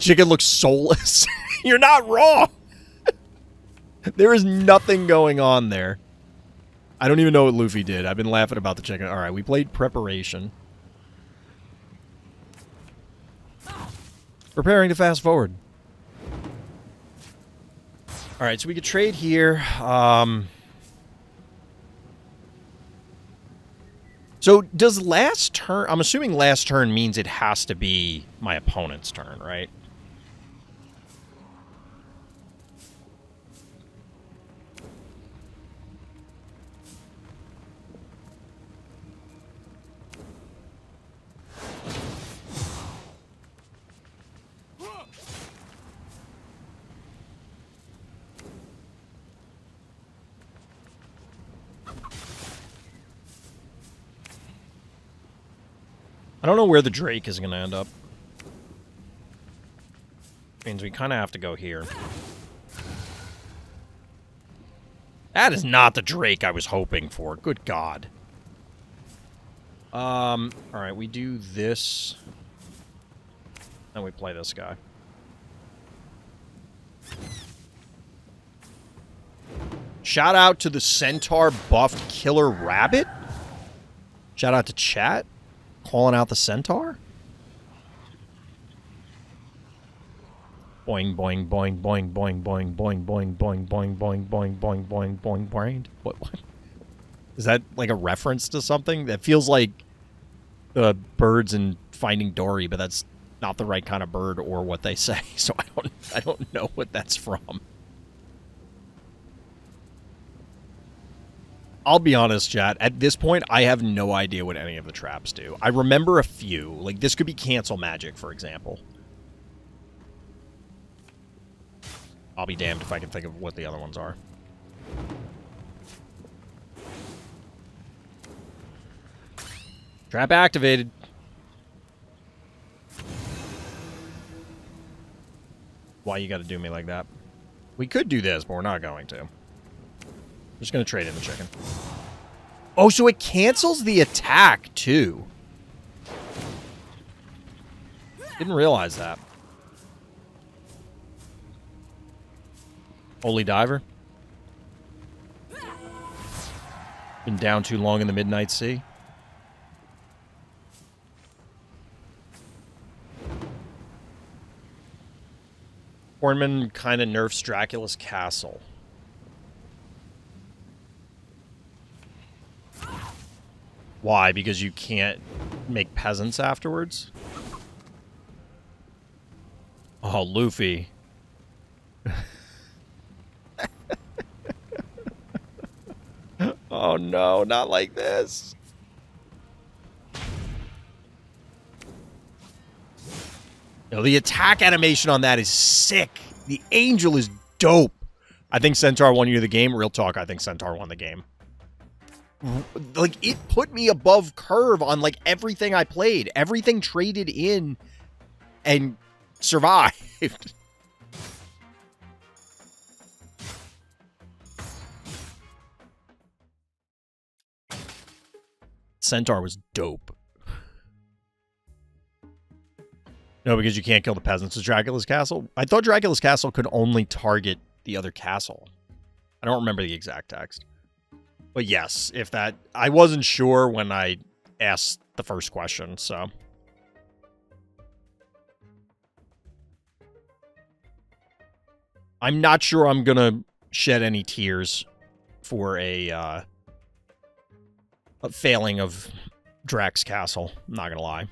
Chicken looks soulless. You're not wrong. There is nothing going on there. I don't even know what Luffy did. I've been laughing about the chicken. All right, we played Preparation. Preparing to fast forward. All right, so we could trade here. So does last turn... I'm assuming last turn means it has to be my opponent's turn, right? I don't know where the Drake is going to end up. Means we kind of have to go here. That is not the Drake I was hoping for. Good God. Alright, we do this. Then we play this guy. Shout out to the Centaur buffed Killer Rabbit. Shout out to chat. Calling out the Centaur? Boing, boing, boing, boing, boing, boing, boing, boing, boing, boing, boing, boing, boing, boing, boing, boing. What? Is that like a reference to something? That feels like the birds in Finding Dory, but that's not the right kind of bird or what they say. So I don't know what that's from. I'll be honest, chat. At this point, I have no idea what any of the traps do. I remember a few. Like, this could be cancel magic, for example. I'll be damned if I can think of what the other ones are. Trap activated. Why you gotta do me like that? We could do this, but we're not going to. I'm just gonna trade in the chicken. Oh, so it cancels the attack, too. Didn't realize that. Holy Diver. Been down too long in the Midnight Sea. Hornman kind of nerfs Dracula's Castle. Why? Because you can't make peasants afterwards? Oh, Luffy. Oh no, not like this. No, the attack animation on that is sick. The angel is dope. I think Centaur won you the game. Real talk, I think Centaur won the game. Like, it put me above curve on, like, everything I played. Everything traded in and survived. Centaur was dope. No, because you can't kill the peasants of Dracula's Castle. I thought Dracula's Castle could only target the other castle. I don't remember the exact text. But yes, if that... I wasn't sure when I asked the first question, so... I'm not sure I'm gonna shed any tears for a failing of Drax Castle. I'm not gonna lie.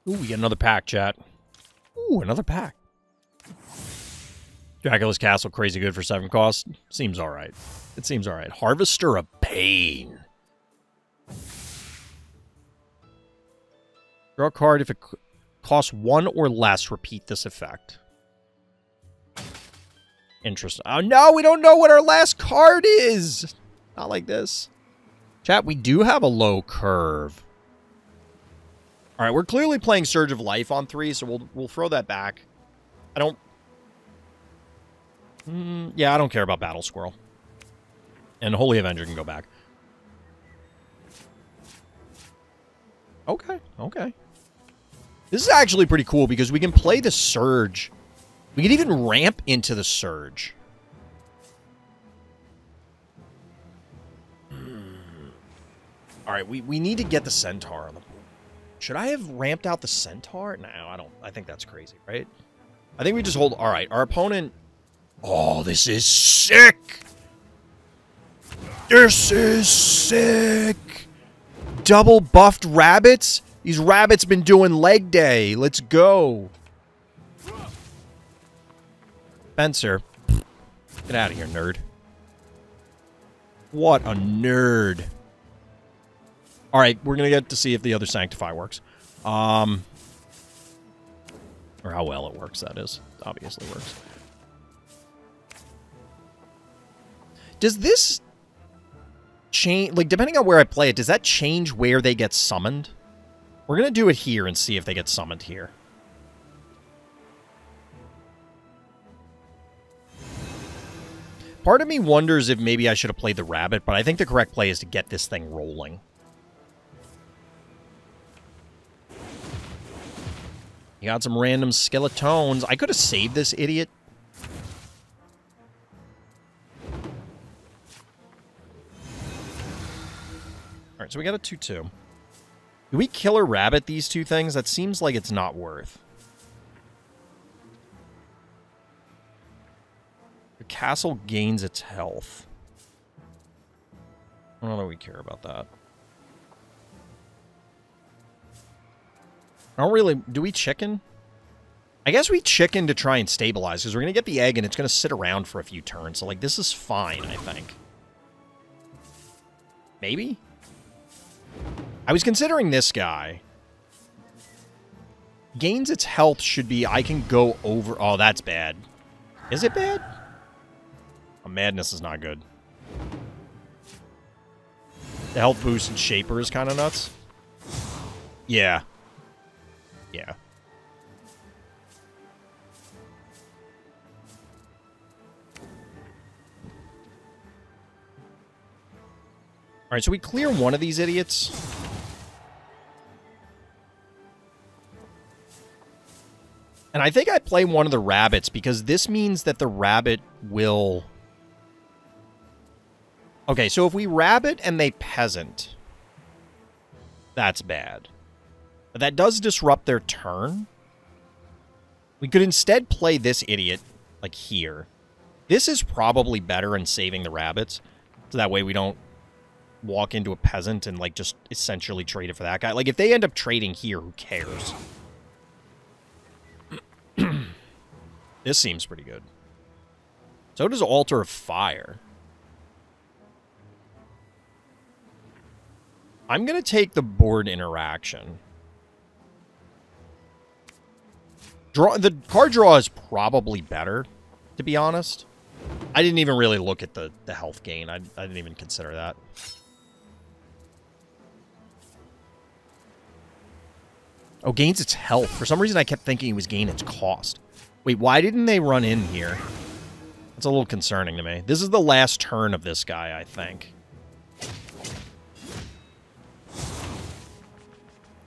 Ooh, we get another pack, chat. Ooh, another pack. Dracula's Castle, crazy good for 7 cost. Seems alright. It seems alright. Harvester of Pain. Draw a card if it costs 1 or less. Repeat this effect. Interesting. Oh, no, we don't know what our last card is. Not like this. Chat, we do have a low curve. All right, we're clearly playing Surge of Life on 3, so we'll throw that back. I don't... yeah, I don't care about Battle Squirrel. And Holy Avenger can go back. Okay, okay. This is actually pretty cool because we can play the Surge. We can even ramp into the Surge. All right, we need to get the Centaur on the board. Should I have ramped out the Centaur? No, I don't. I think that's crazy, right? I think we just hold... All right, our opponent... Oh, this is sick! This is sick! Double buffed rabbits? These rabbits been doing leg day. Let's go. Spencer. Get out of here, nerd. What a nerd. All right, we're going to get to see if the other Sanctify works. Or how well it works, that is. It obviously works. Does this change... Like, depending on where I play it, does that change where they get summoned? We're going to do it here and see if they get summoned here. Part of me wonders if maybe I should have played the rabbit, but I think the correct play is to get this thing rolling. You got some random skeletons. I could have saved this idiot. Alright, so we got a 2-2. Do we kill or rabbit these two things? That seems like it's not worth. The castle gains its health. I don't know that we care about that. I don't really... Do we chicken? I guess we chicken to try and stabilize, because we're going to get the egg and it's going to sit around for a few turns. So, like, this is fine, I think. Maybe? I was considering this guy. Gains its health should be... I can go over... Oh, that's bad. Is it bad? Oh, madness is not good. The health boost and Shaper is kind of nuts. Yeah. Yeah. Alright, so we clear one of these idiots. And I think I play one of the rabbits, because this means that the rabbit will... Okay, so if we rabbit and they peasant, that's bad. But that does disrupt their turn. We could instead play this idiot, like here. This is probably better in saving the rabbits. So that way we don't walk into a peasant and, like, just essentially trade it for that guy. Like, if they end up trading here, who cares? This seems pretty good. So does Altar of Fire. I'm going to take the board interaction. The card draw is probably better, to be honest. I didn't even really look at the health gain. I didn't even consider that. Oh, gains its health. For some reason, I kept thinking it was gain its cost. Wait, why didn't they run in here? That's a little concerning to me. This is the last turn of this guy, I think.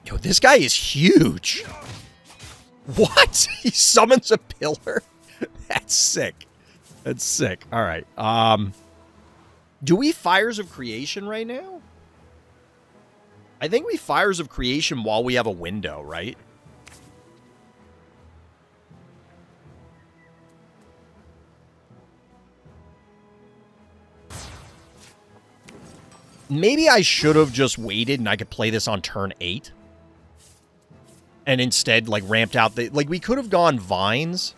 Yo, this guy is huge. What? He summons a pillar? That's sick. That's sick. All right. Do we Fires of Creation right now? I think we Fires of Creation while we have a window, right? Maybe I should have just waited and I could play this on turn 8. And instead, like, ramped out the... Like, we could have gone Vines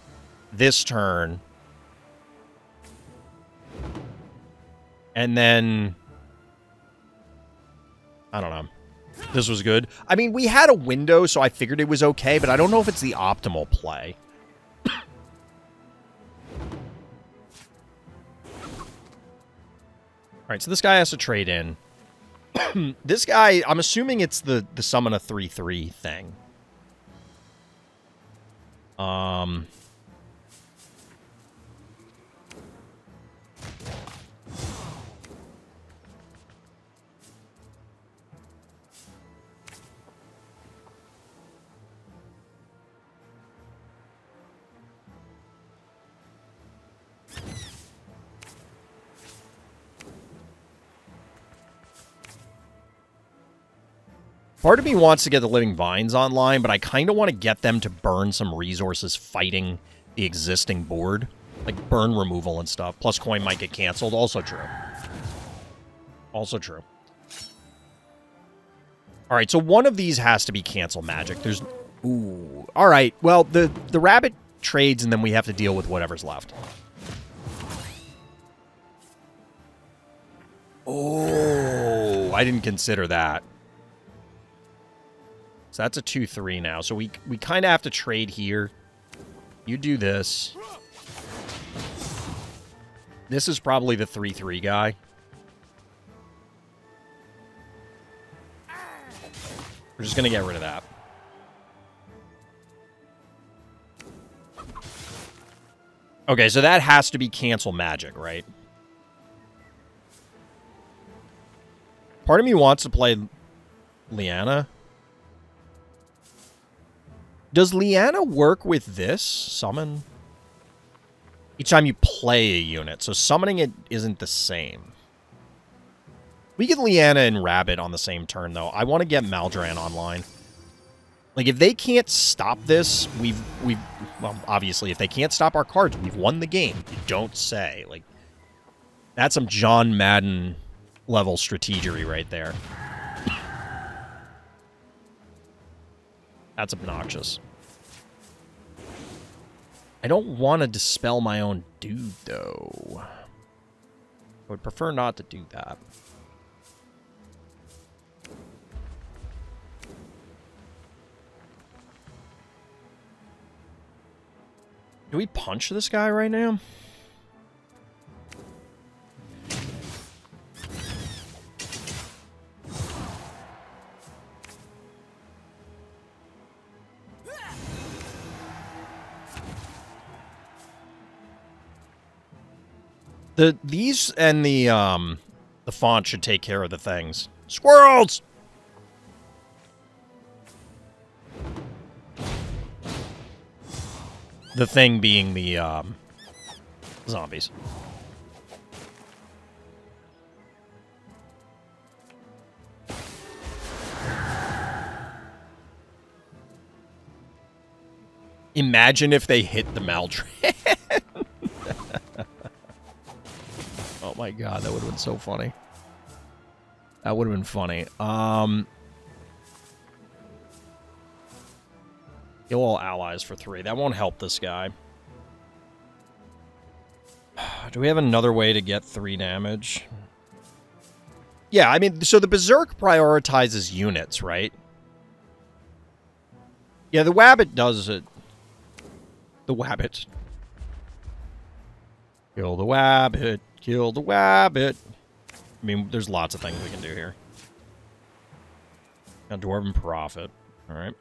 this turn. And then... I don't know. This was good. I mean, we had a window, so I figured it was okay, but I don't know if it's the optimal play. Alright, so this guy has to trade in. This guy, I'm assuming it's the summon a 3/3 thing. Part of me wants to get the Living Vines online, but I kind of want to get them to burn some resources fighting the existing board. Like burn removal and stuff. Plus coin might get canceled. Also true. Also true. Alright, so one of these has to be cancel magic. There's... Ooh. Alright, well, the rabbit trades and then we have to deal with whatever's left. Oh, I didn't consider that. So that's a 2/3 now. So we kind of have to trade here. You do this. This is probably the 3/3 guy. We're just going to get rid of that. Okay, so that has to be cancel magic, right? Part of me wants to play Liana. Does Liana work with this? Summon? Each time you play a unit. So summoning it isn't the same. We get Liana and Rabbit on the same turn, though. I want to get Maldran online. Like, if they can't stop this, well, obviously, if they can't stop our cards, we've won the game. You don't say. Like, that's some John Madden level strategery right there. That's obnoxious. I don't want to dispel my own dude, though. I would prefer not to do that. Do we punch this guy right now? These and the font should take care of the things. Squirrels! The thing being the zombies. Imagine if they hit the Maldran. Oh my god, that would have been so funny. That would have been funny. Kill all allies for 3. That won't help this guy. Do we have another way to get 3 damage? Yeah, I mean, so the Berserk prioritizes units, right? Yeah, the Wabbit does it. The Wabbit. Kill the Wabbit. Kill the Wabbit. I mean, there's lots of things we can do here. A Dwarven Prophet. Alright.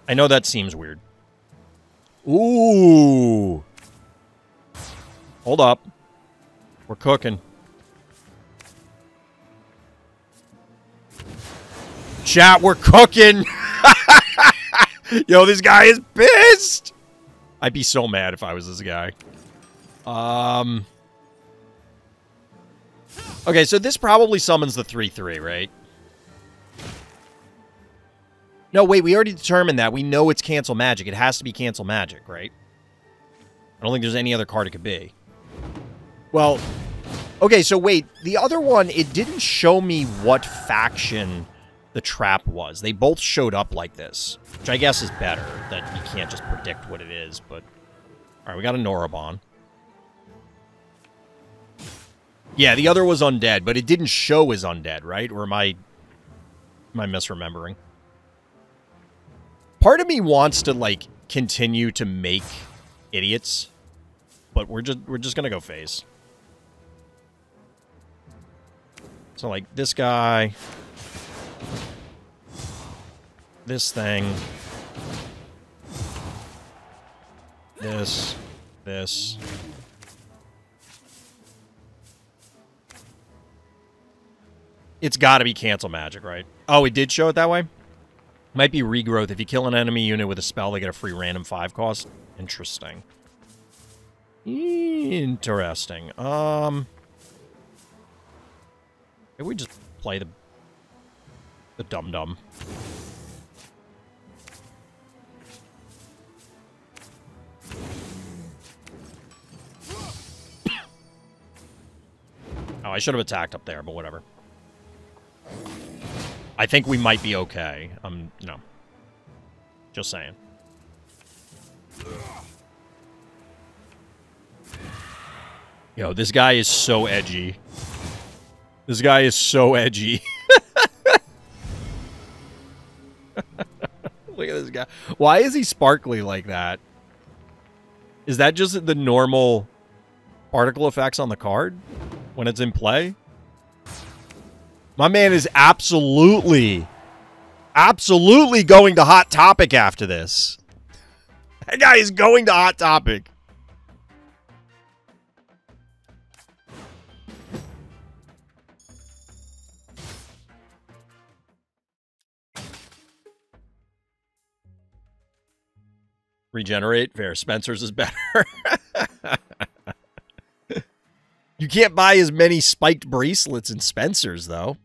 I know that seems weird. Ooh. Hold up. We're cooking. Chat, we're cooking! Yo, this guy is pissed! I'd be so mad if I was this guy. Okay, so this probably summons the 3/3, right? No, wait, we already determined that. We know it's Cancel Magic. It has to be Cancel Magic, right? I don't think there's any other card it could be. Well, okay, so wait. The other one, it didn't show me what faction the trap was. They both showed up like this, which I guess is better, that you can't just predict what it is, but... Alright, we got a Norabon. Yeah, the other was undead, but it didn't show as undead, right? Or am I misremembering? Part of me wants to, like, continue to make idiots, but we're just gonna go face. So, like, this guy, this thing, this. It's got to be Cancel Magic, right? Oh, it did show it that way? Might be Regrowth. If you kill an enemy unit with a spell, they get a free random 5 cost. Interesting. Interesting. Maybe we just play the dum-dum. Oh, I should have attacked up there, but whatever. I think we might be okay. No. Just saying. Yo, this guy is so edgy. This guy is so edgy. Look at this guy. Why is he sparkly like that? Is that just the normal particle effects on the card when it's in play. My man is absolutely going to Hot Topic after this. That guy is going to Hot Topic. Regenerate. Fair. Spencer's is better. You can't buy as many spiked bracelets in Spencer's, though.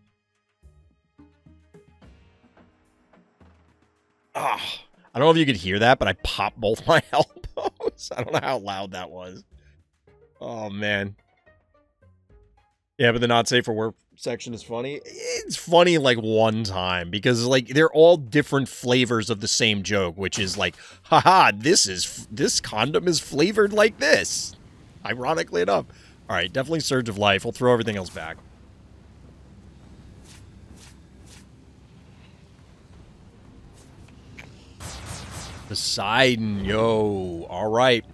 Oh, I don't know if you could hear that, but I popped both my elbows. I don't know how loud that was. Oh, man. Yeah, but the not safe for work section is funny. It's funny like one time because like they're all different flavors of the same joke, which is like, haha, this condom is flavored like this. Ironically enough. All right, definitely Surge of Life. We'll throw everything else back. Poseidon, yo. All right.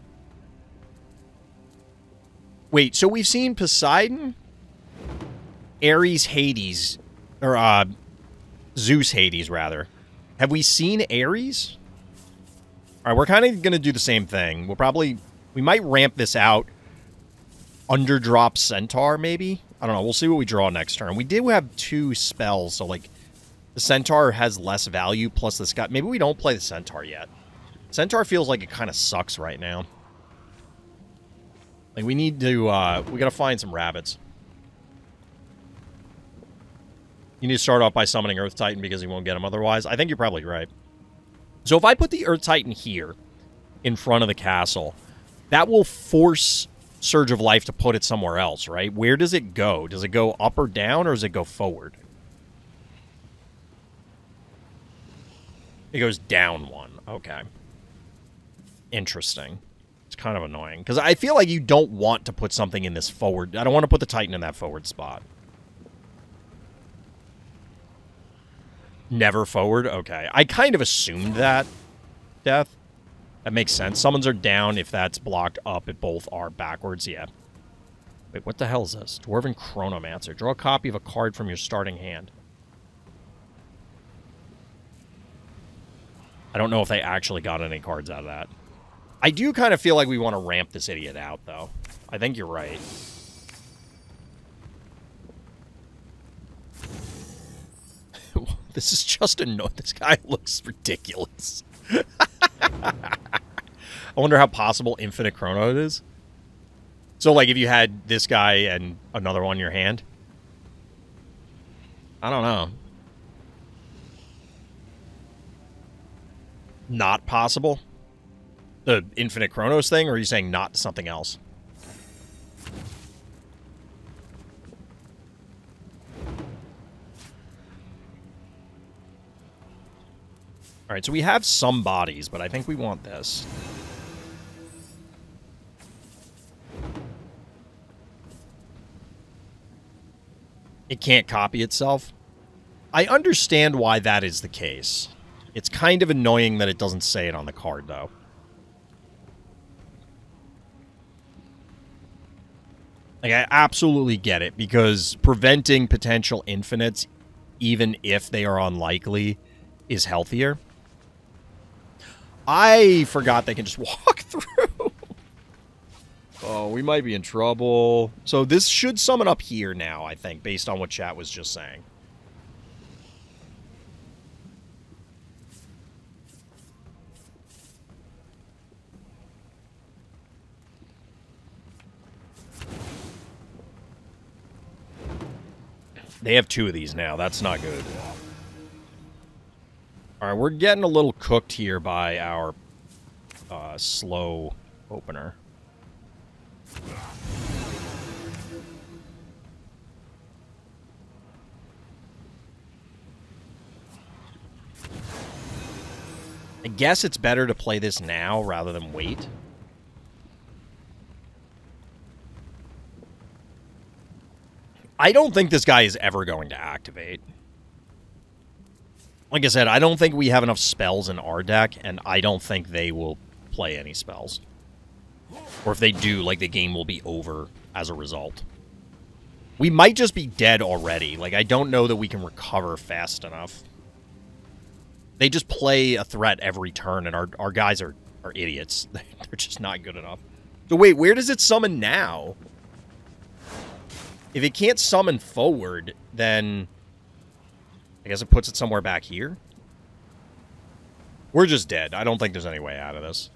Wait, so we've seen Poseidon, Ares, Hades, or Zeus, Hades, rather. Have we seen Ares? All right, we're kind of going to do the same thing. We might ramp this out. Underdrop Centaur, maybe? I don't know. We'll see what we draw next turn. We did have 2 spells, so, like, the Centaur has less value, plus this guy. Maybe we don't play the Centaur yet. Centaur feels like it kind of sucks right now. Like, we need to, we gotta find some rabbits. You need to start off by summoning Earth Titan because you won't get him otherwise. I think you're probably right. So if I put the Earth Titan here, in front of the castle, that will force Surge of Life to put it somewhere else, right? Where does it go? Does it go up or down, or does it go forward? It goes down 1. Okay. Interesting. It's kind of annoying. Because I feel like you don't want to put something in this forward. I don't want to put the Titan in that forward spot. Never forward? Okay. I kind of assumed that, Death. That makes sense. Summons are down. If that's blocked up, it both are backwards. Yeah. Wait, what the hell is this? Dwarven Chronomancer. Draw a copy of a card from your starting hand. I don't know if they actually got any cards out of that. I do kind of feel like we want to ramp this idiot out, though. I think you're right. This is just a note. This guy looks ridiculous. I wonder how possible Infinite Chrono it is. So, like, if you had this guy and another one in your hand. I don't know. Not possible? The Infinite Chronos thing, or are you saying not something else? Alright, so we have some bodies, but I think we want this. It can't copy itself. I understand why that is the case. It's kind of annoying that it doesn't say it on the card, though. Like, I absolutely get it, because preventing potential infinites, even if they are unlikely, is healthier. I forgot they can just walk through. Oh, we might be in trouble. So this should summon up here now, I think, based on what chat was just saying. They have 2 of these now. That's not good. Alright, we're getting a little cooked here by our slow opener. I guess it's better to play this now rather than wait. I don't think this guy is ever going to activate. Like I said, I don't think we have enough spells in our deck, and I don't think they will play any spells. Or if they do, like, the game will be over as a result. We might just be dead already. Like, I don't know that we can recover fast enough. They just play a threat every turn, and our guys are idiots. They're just not good enough. So wait, where does it summon now? If it can't summon forward, then I guess it puts it somewhere back here. We're just dead. I don't think there's any way out of this.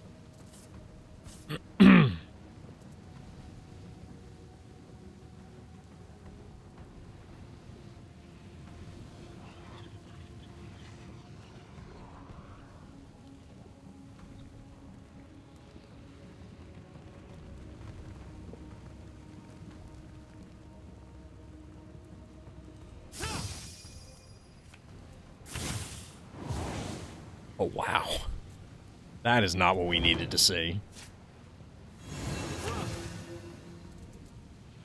Oh, wow. That is not what we needed to see.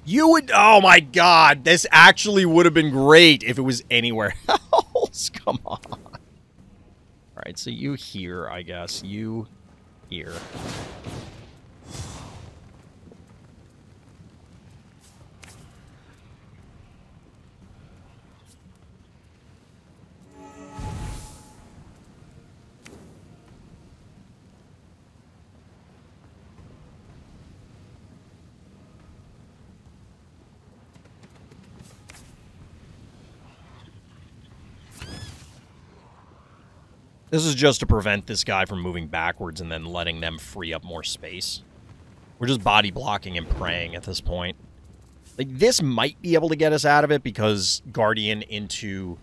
You would... Oh, my God. This actually would have been great if it was anywhere else. Come on. All right, so you here, I guess. You here. This is just to prevent this guy from moving backwards and then letting them free up more space. We're just body blocking and praying at this point. Like, this might be able to get us out of it because Guardian into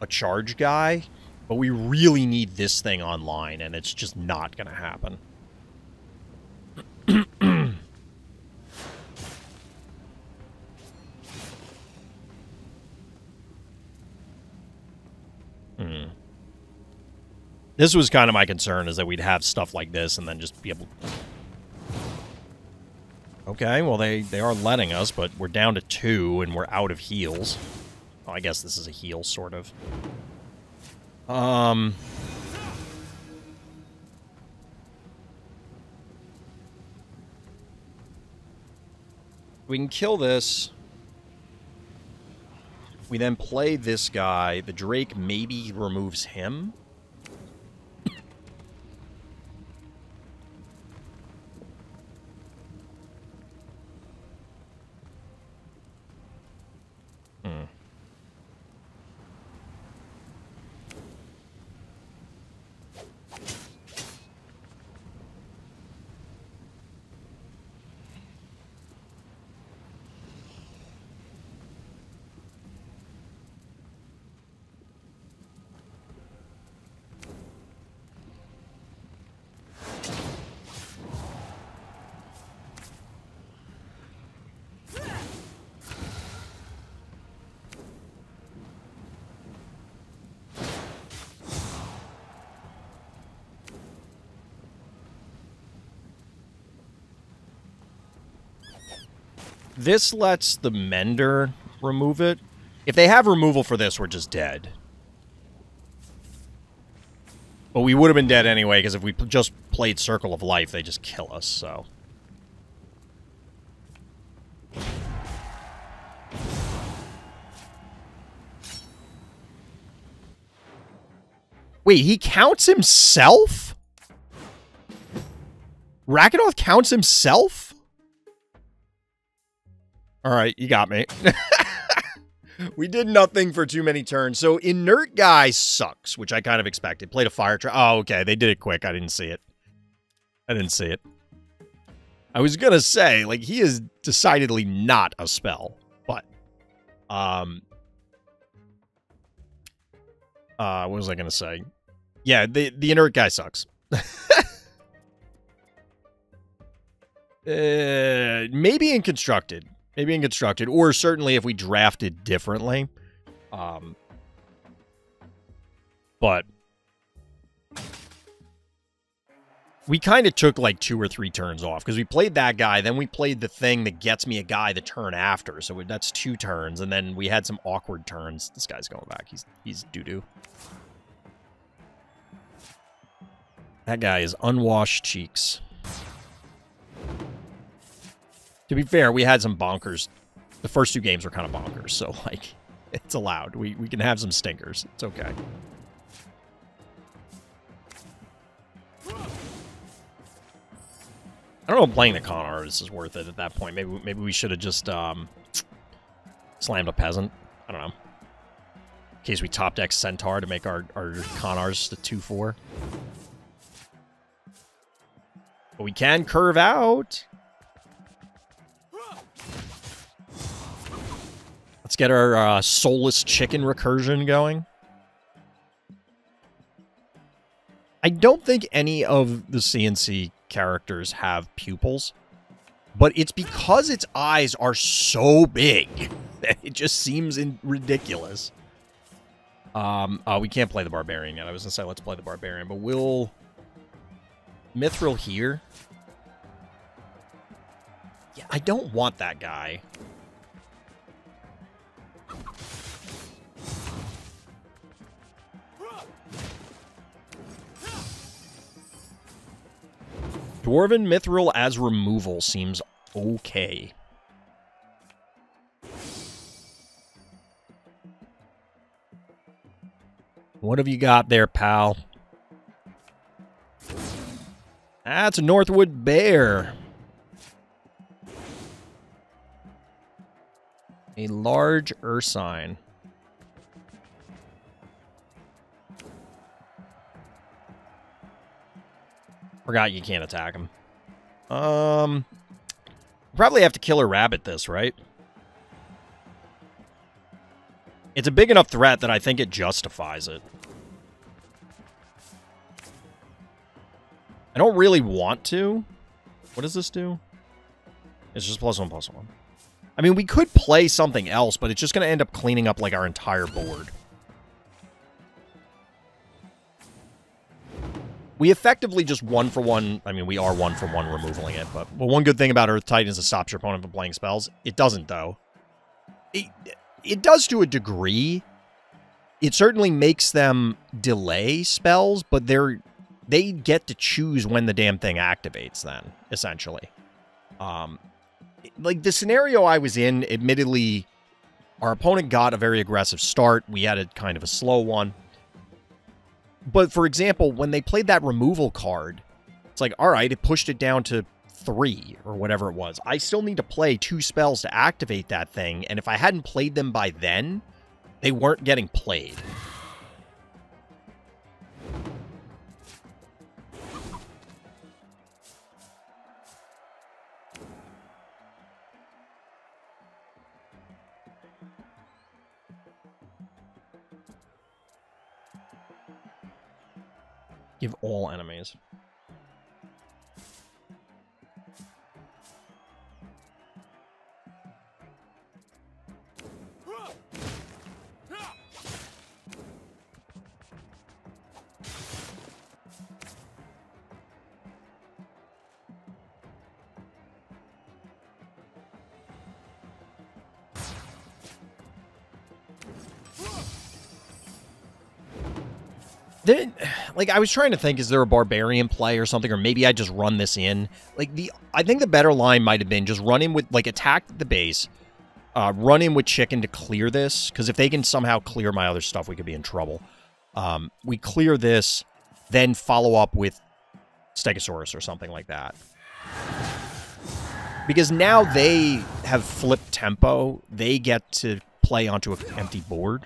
a charge guy, but we really need this thing online, and it's just not going to happen. This was kind of my concern, is that we'd have stuff like this and then just be able... Okay, well, they are letting us, but we're down to 2, and we're out of heals. Oh, I guess this is a heal, sort of. We can kill this. We then play this guy. The Drake maybe removes him. This lets the Mender remove it. If they have removal for this, we're just dead. But we would have been dead anyway, because if we just played Circle of Life, they just kill us, so... Wait, he counts himself? Rakanoth counts himself? Alright, you got me. We did nothing for too many turns. So, Inert Guy sucks, which I kind of expected. Played a fire trap. Oh, okay, they did it quick. I didn't see it. I didn't see it. I was gonna say, like, he is decidedly not a spell. But, what was I gonna say? Yeah, the Inert Guy sucks. Maybe in Constructed. Maybe in Constructed, or certainly if we drafted differently. But we kind of took like 2 or 3 turns off, because we played that guy, then we played the thing that gets me a guy the turn after, so that's 2 turns, and then we had some awkward turns. This guy's going back. He's doo-doo. That guy is unwashed cheeks. To be fair, we had some bonkers. The first 2 games were kind of bonkers, so, like, it's allowed. We can have some stinkers. It's okay. I don't know if playing the con artist is worth it at that point. Maybe we should have just slammed a peasant. I don't know. In case we top deck Centaur to make our con artist a 2/4. But we can curve out. Let's get our soulless chicken recursion going. I don't think any of the CNC characters have pupils, but it's because its eyes are so big that it just seems ridiculous. We can't play the Barbarian yet. I was going to say let's play the Barbarian, but we'll... Mithril here. Yeah, I don't want that guy. Dwarven Mithril as removal seems okay. What have you got there, pal? That's a Northwood Bear. A large ursine. Forgot you can't attack him. Probably have to kill a rabbit this, right? It's a big enough threat that I think it justifies it. I don't really want to. What does this do? It's just +1/+1. I mean, we could play something else, but it's just going to end up cleaning up, like, our entire board. We effectively just 1-for-1... I mean, we are 1-for-1 removaling it, but one good thing about Earth Titan is it stops your opponent from playing spells. It doesn't, though. It does to a degree. It certainly makes them delay spells, but they get to choose when the damn thing activates then, essentially. Like, the scenario I was in, admittedly, our opponent got a very aggressive start. We had a kind of a slow one. But, for example, when they played that removal card, it's like, all right, it pushed it down to 3 or whatever it was. I still need to play 2 spells to activate that thing, and if I hadn't played them by then, they weren't getting played. Give all enemies. Like, I was trying to think, is there a barbarian play or something, or maybe I just run this in? Like, I think the better line might have been just run in with, like, attack the base, run in with chicken to clear this, because if they can somehow clear my other stuff, we could be in trouble. We clear this, then follow up with Stegosaurus or something like that. Because now they have flipped tempo, they get to play onto an empty board.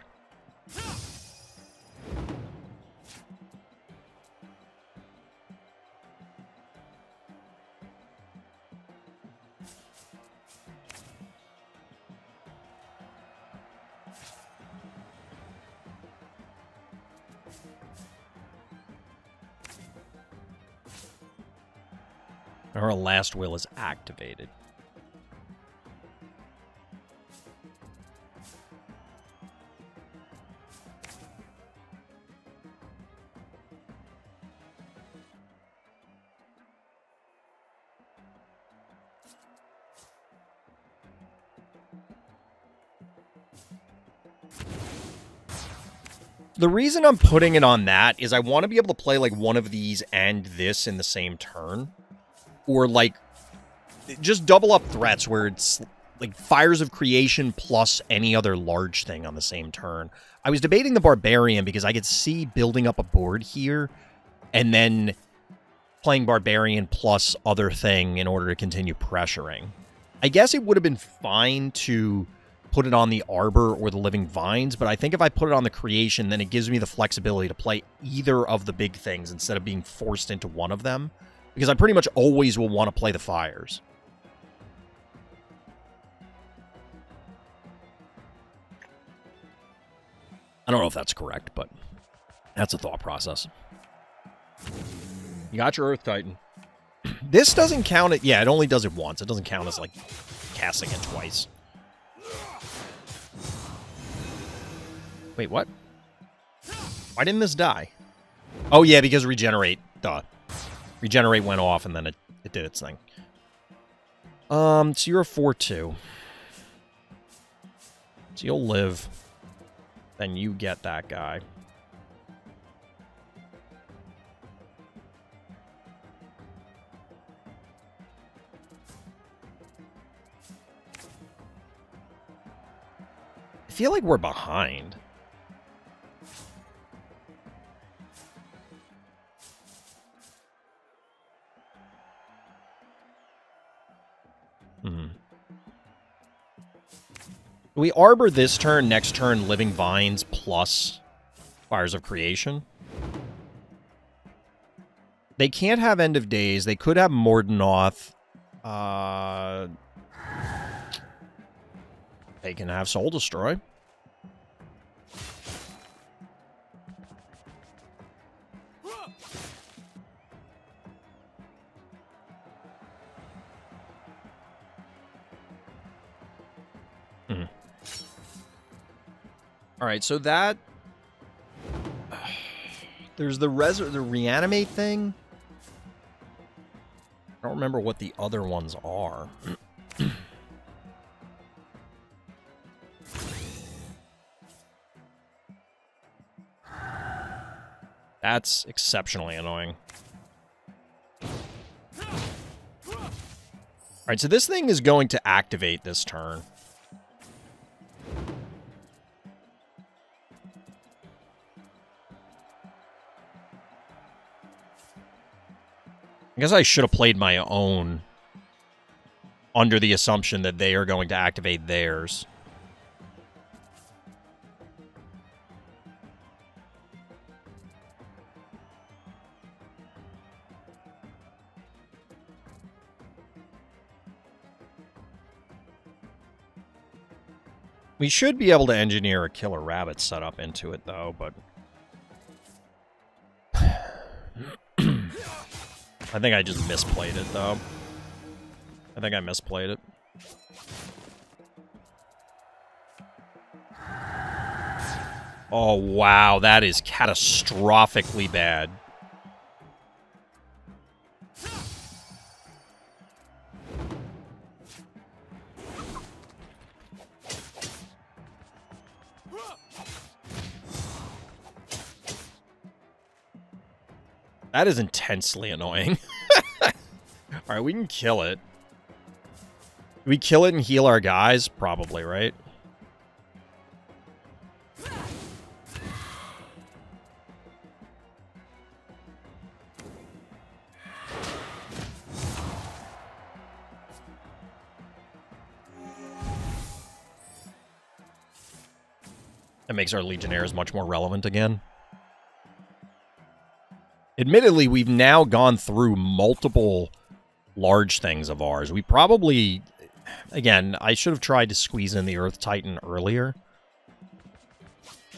Our last will is activated. The reason I'm putting it on that is I want to be able to play like one of these and this in the same turn. Or, like, just double up threats where it's like Fires of Creation plus any other large thing on the same turn. I was debating the Barbarian because I could see building up a board here and then playing Barbarian plus other thing in order to continue pressuring. I guess it would have been fine to put it on the Arbor or the Living Vines, but I think if I put it on the Creation, then it gives me the flexibility to play either of the big things instead of being forced into one of them, because I pretty much always will want to play the Fires. I don't know if that's correct, but that's a thought process. You got your Earth Titan. This doesn't count it. Yeah, it only does it once. It doesn't count as, like, casting it twice. Wait, what? Why didn't this die? Oh, yeah, because Regenerate. Duh. Regenerate went off, and then it did its thing. So you're a 4-2. So you'll live. Then you get that guy. I feel like we're behind. We Arbor this turn, next turn Living Vines plus Fires of Creation. They can't have End of Days. They could have Mordanoth. They can have Soul Destroy. All right, so that there's the reanimate thing. I don't remember what the other ones are. That's exceptionally annoying. All right, so this thing is going to activate this turn. I guess I should have played my own under the assumption that they are going to activate theirs. We should be able to engineer a killer rabbit setup into it, though, but I think I just misplayed it, though. I think I misplayed it. Oh, wow. That is catastrophically bad. That is intensely annoying. Alright, we can kill it. Do we kill it and heal our guys? Probably, right? That makes our Legionnaires much more relevant again. Admittedly, we've now gone through multiple large things of ours. We probably... Again, I should have tried to squeeze in the Earth Titan earlier.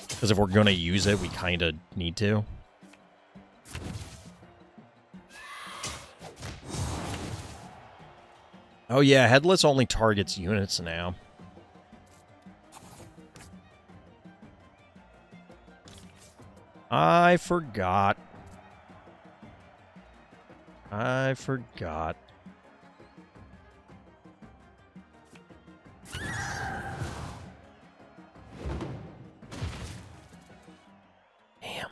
Because if we're going to use it, we kind of need to. Oh yeah, Headless only targets units now. I forgot. I forgot. Damn.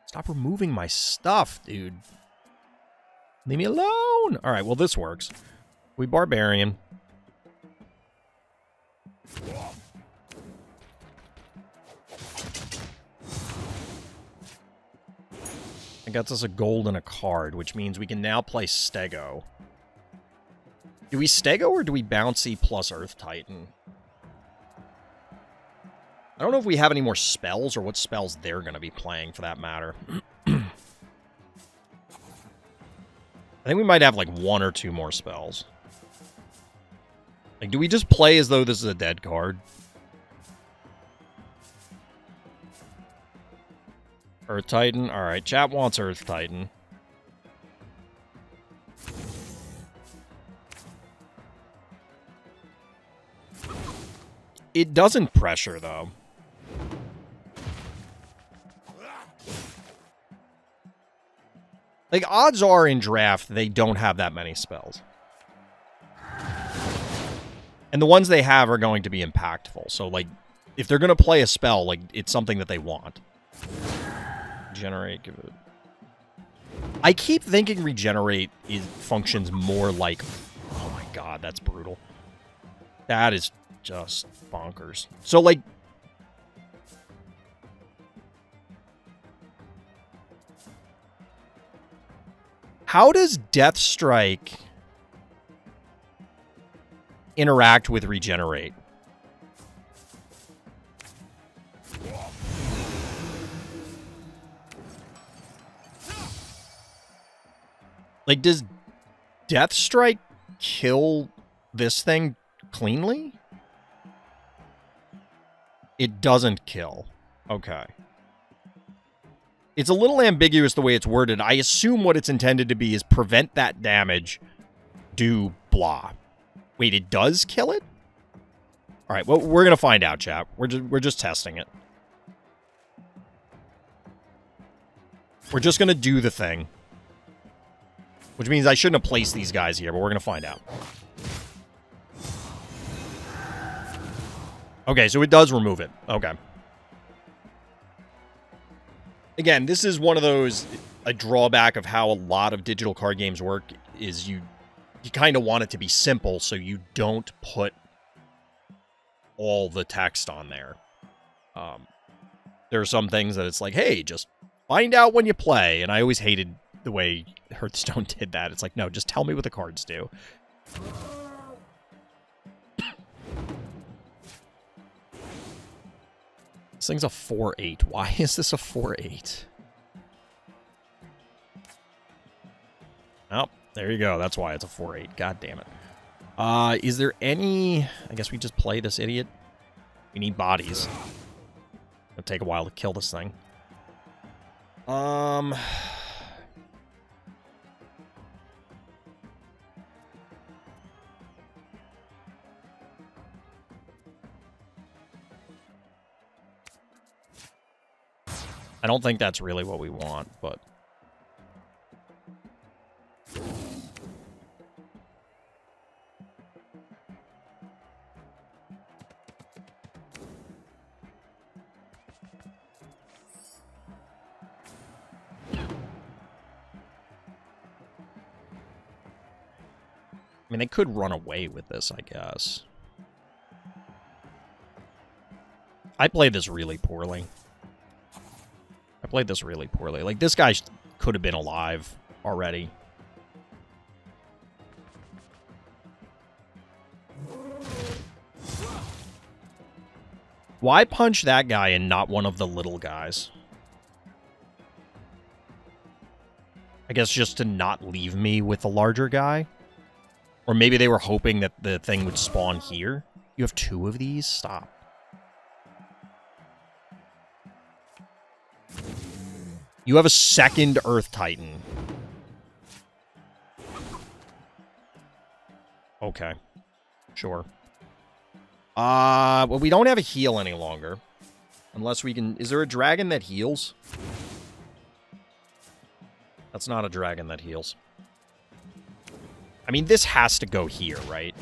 Stop removing my stuff, dude. Leave me alone. All right, well, this works. We Barbarian. It gets us a gold and a card, which means we can now play Stego. Do we Stego or do we Bouncy plus Earth Titan? I don't know if we have any more spells or what spells they're going to be playing for that matter. I think we might have like 1 or 2 more spells. Like, do we just play as though this is a dead card? Earth Titan? Alright, chat wants Earth Titan. It doesn't pressure, though. Like, odds are in draft, they don't have that many spells. And the ones they have are going to be impactful. So, like, if they're going to play a spell, like, it's something that they want. Regenerate, give it... I keep thinking Regenerate functions more like... Oh my god, that's brutal. That is just bonkers. So, like... How does Death Strike interact with Regenerate? Like, does Death Strike kill this thing cleanly? It doesn't kill. Okay. It's a little ambiguous the way it's worded. I assume what it's intended to be is prevent that damage, do blah. Wait, it does kill it? All right, well, we're going to find out, chat. We're just testing it. We're just going to do the thing. Which means I shouldn't have placed these guys here, but we're going to find out. Okay, so it does remove it. Okay. Again, this is one of those, a drawback of how a lot of digital card games work is you kind of want it to be simple so you don't put all the text on there. There are some things that it's like, hey, just find out when you play. And I always hated the way Hearthstone did that. It's like, no, just tell me what the cards do. This thing's a 4-8. Why is this a 4-8? Oh, there you go. That's why it's a 4-8. God damn it. Is there any... I guess we just play this idiot. We need bodies. It'll take a while to kill this thing. I don't think that's really what we want, but... I mean, they could run away with this, I guess. I played this really poorly. I played this really poorly. Like, this guy could have been alive already. Why punch that guy and not one of the little guys? I guess just to not leave me with the larger guy? Or maybe they were hoping that the thing would spawn here? You have 2 of these? Stop. You have a second Earth Titan. Okay. Sure. Well, we don't have a heal any longer. Unless we can... Is there a dragon that heals? That's not a dragon that heals. I mean, this has to go here, right?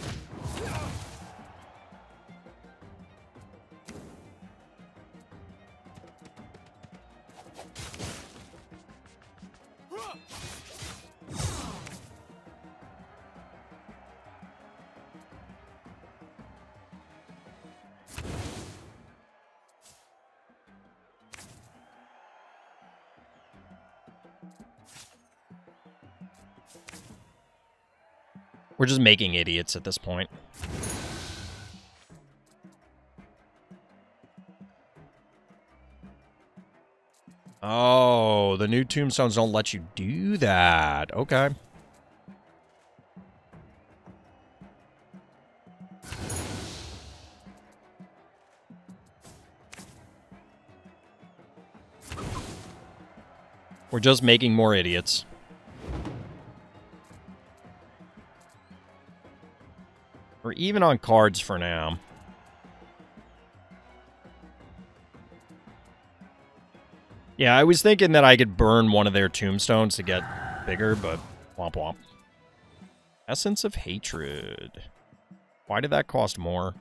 We're just making idiots at this point. Oh, the new tombstones don't let you do that. Okay. We're just making more idiots. We're even on cards for now. Yeah, I was thinking that I could burn one of their tombstones to get bigger, but womp womp. Essence of Hatred. Why did that cost more?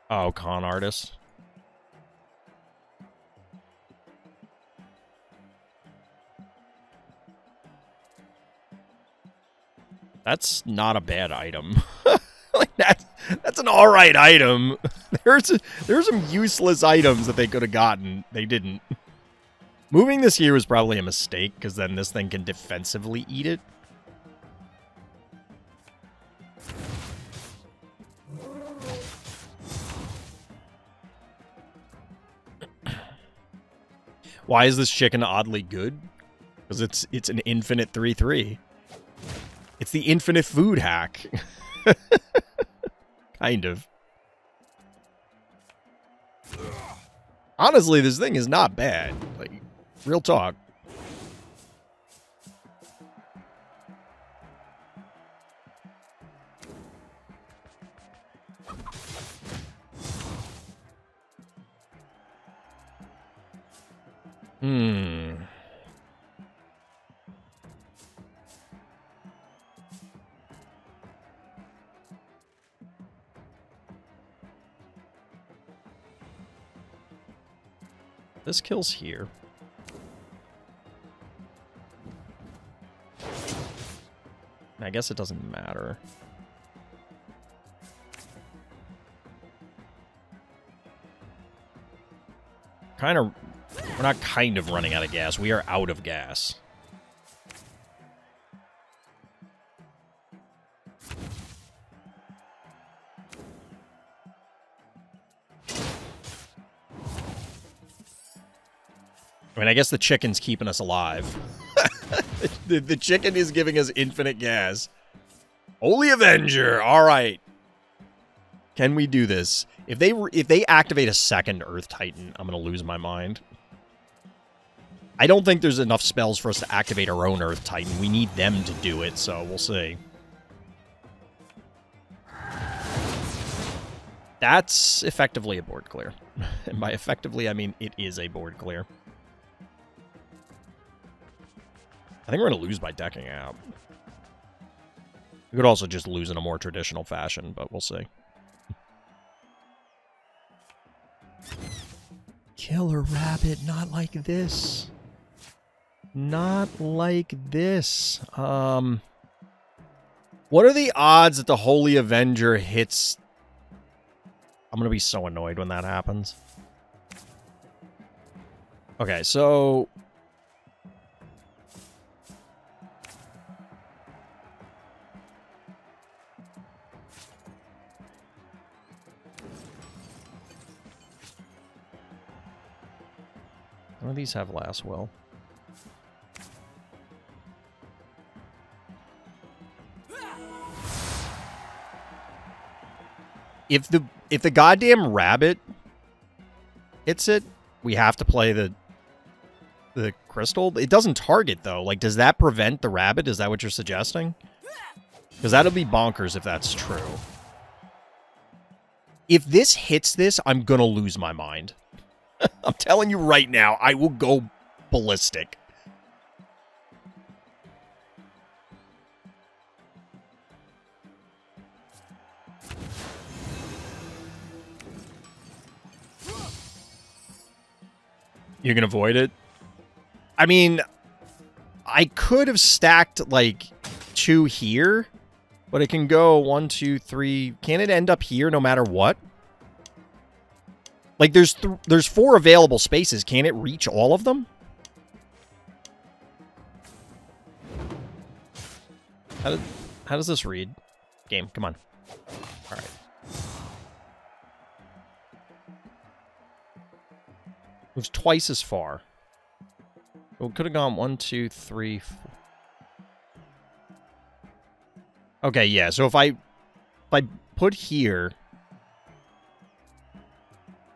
Oh, Con Artist. That's not a bad item. Like that's an alright item. There's some useless items that they could have gotten. They didn't. Moving this here was probably a mistake, because then this thing can defensively eat it. Why is this chicken oddly good? Because it's an infinite 3/3. It's the infinite food hack. Kind of. Honestly, this thing is not bad. Like, real talk. This kills here. I guess it doesn't matter. We're not kind of running out of gas. We are out of gas. I mean, I guess the chicken's keeping us alive. the chicken is giving us infinite gas. Holy Avenger! Alright. Can we do this? If they activate a second Earth Titan, I'm gonna lose my mind. I don't think there's enough spells for us to activate our own Earth Titan. We need them to do it, so we'll see. That's effectively a board clear. And by effectively, I mean it is a board clear. I think we're going to lose by decking out. We could also just lose in a more traditional fashion, but we'll see. Killer Rabbit, not like this. Not like this. What are the odds that the Holy Avenger hits? I'm going to be so annoyed when that happens. Okay, so... None of these have last will. If the goddamn rabbit hits it, we have to play the crystal. It doesn't target though. Like, does that prevent the rabbit? Is that what you're suggesting? Because that'll be bonkers if that's true. If this hits this, I'm gonna lose my mind. I'm telling you right now, I will go ballistic. You can avoid it? I mean, I could have stacked, like, 2 here, but it can go 1, 2, 3. Can it end up here no matter what? Like, there's 4 available spaces. Can it reach all of them? How does this read? Game, come on. All right. Moves twice as far. Well, could have gone 1, 2, 3, 4. Okay, yeah. So if I put here,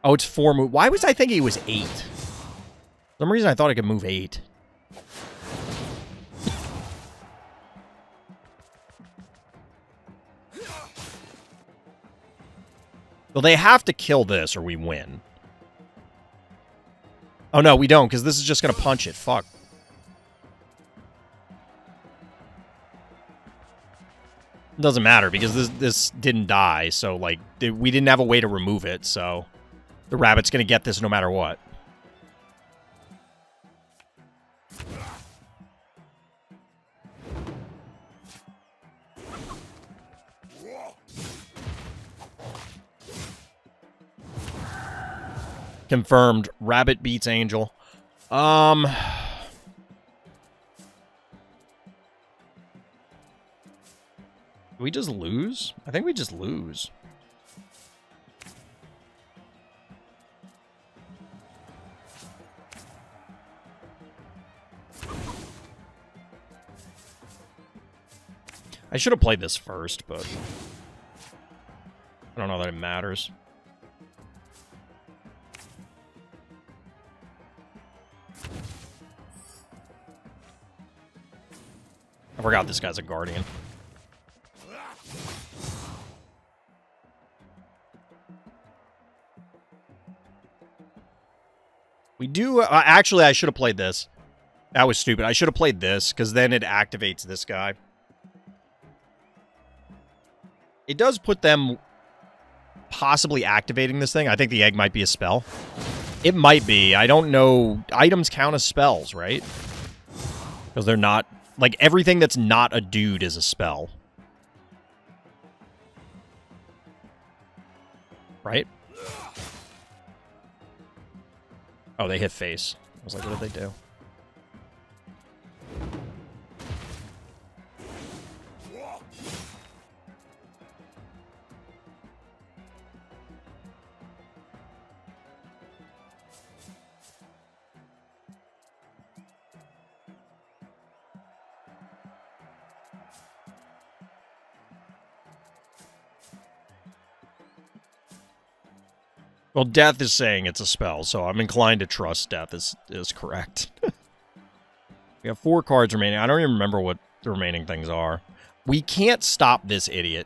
oh, it's 4 move. Why was I thinking it was 8? For some reason I thought I could move 8. Well, they have to kill this or we win. Oh, no, we don't, because this is just going to punch it. Fuck. It doesn't matter, because this didn't die, so, like, we didn't have a way to remove it, so the rabbit's going to get this no matter what. Confirmed. Rabbit beats Angel. Do we just lose? I think we just lose. I should have played this first, but I don't know that it matters. I forgot this guy's a guardian. We do... actually, I should have played this. That was stupid. I should have played this, because then it activates this guy. It does put them possibly activating this thing. I think the egg might be a spell. It might be. I don't know. Items count as spells, right? Because they're not... Like, everything that's not a dude is a spell. Right? Oh, they hit face. I was like, what did they do? Well, Death is saying it's a spell, so I'm inclined to trust Death is correct. We have 4 cards remaining. I don't even remember what the remaining things are. We can't stop this idiot.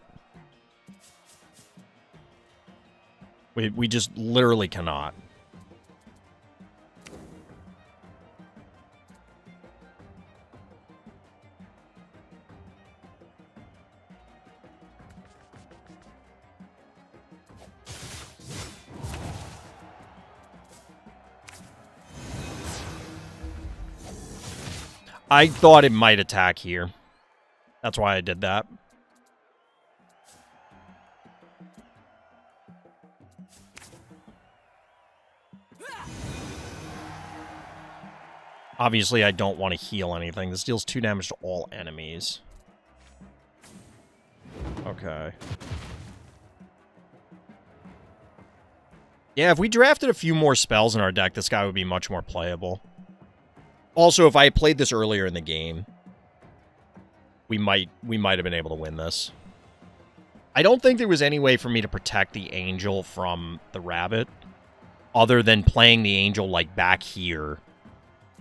We just literally cannot. I thought it might attack here. That's why I did that. Obviously, I don't want to heal anything. This deals 2 damage to all enemies. Okay. Yeah, if we drafted a few more spells in our deck, this guy would be much more playable. Also, if I had played this earlier in the game, we might have been able to win this. I don't think there was any way for me to protect the angel from the rabbit, other than playing the angel, like, back here,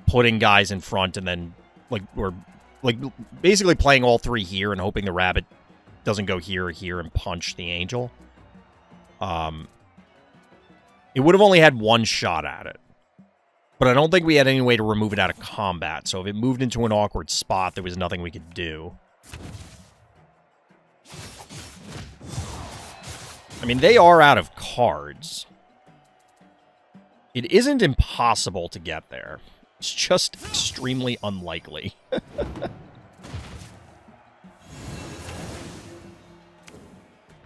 putting guys in front, and then, like, or, like, basically playing all 3 here and hoping the rabbit doesn't go here or here and punch the angel. It would have only had 1 shot at it. But I don't think we had any way to remove it out of combat, so if it moved into an awkward spot, there was nothing we could do. I mean, they are out of cards. It isn't impossible to get there. It's just extremely unlikely.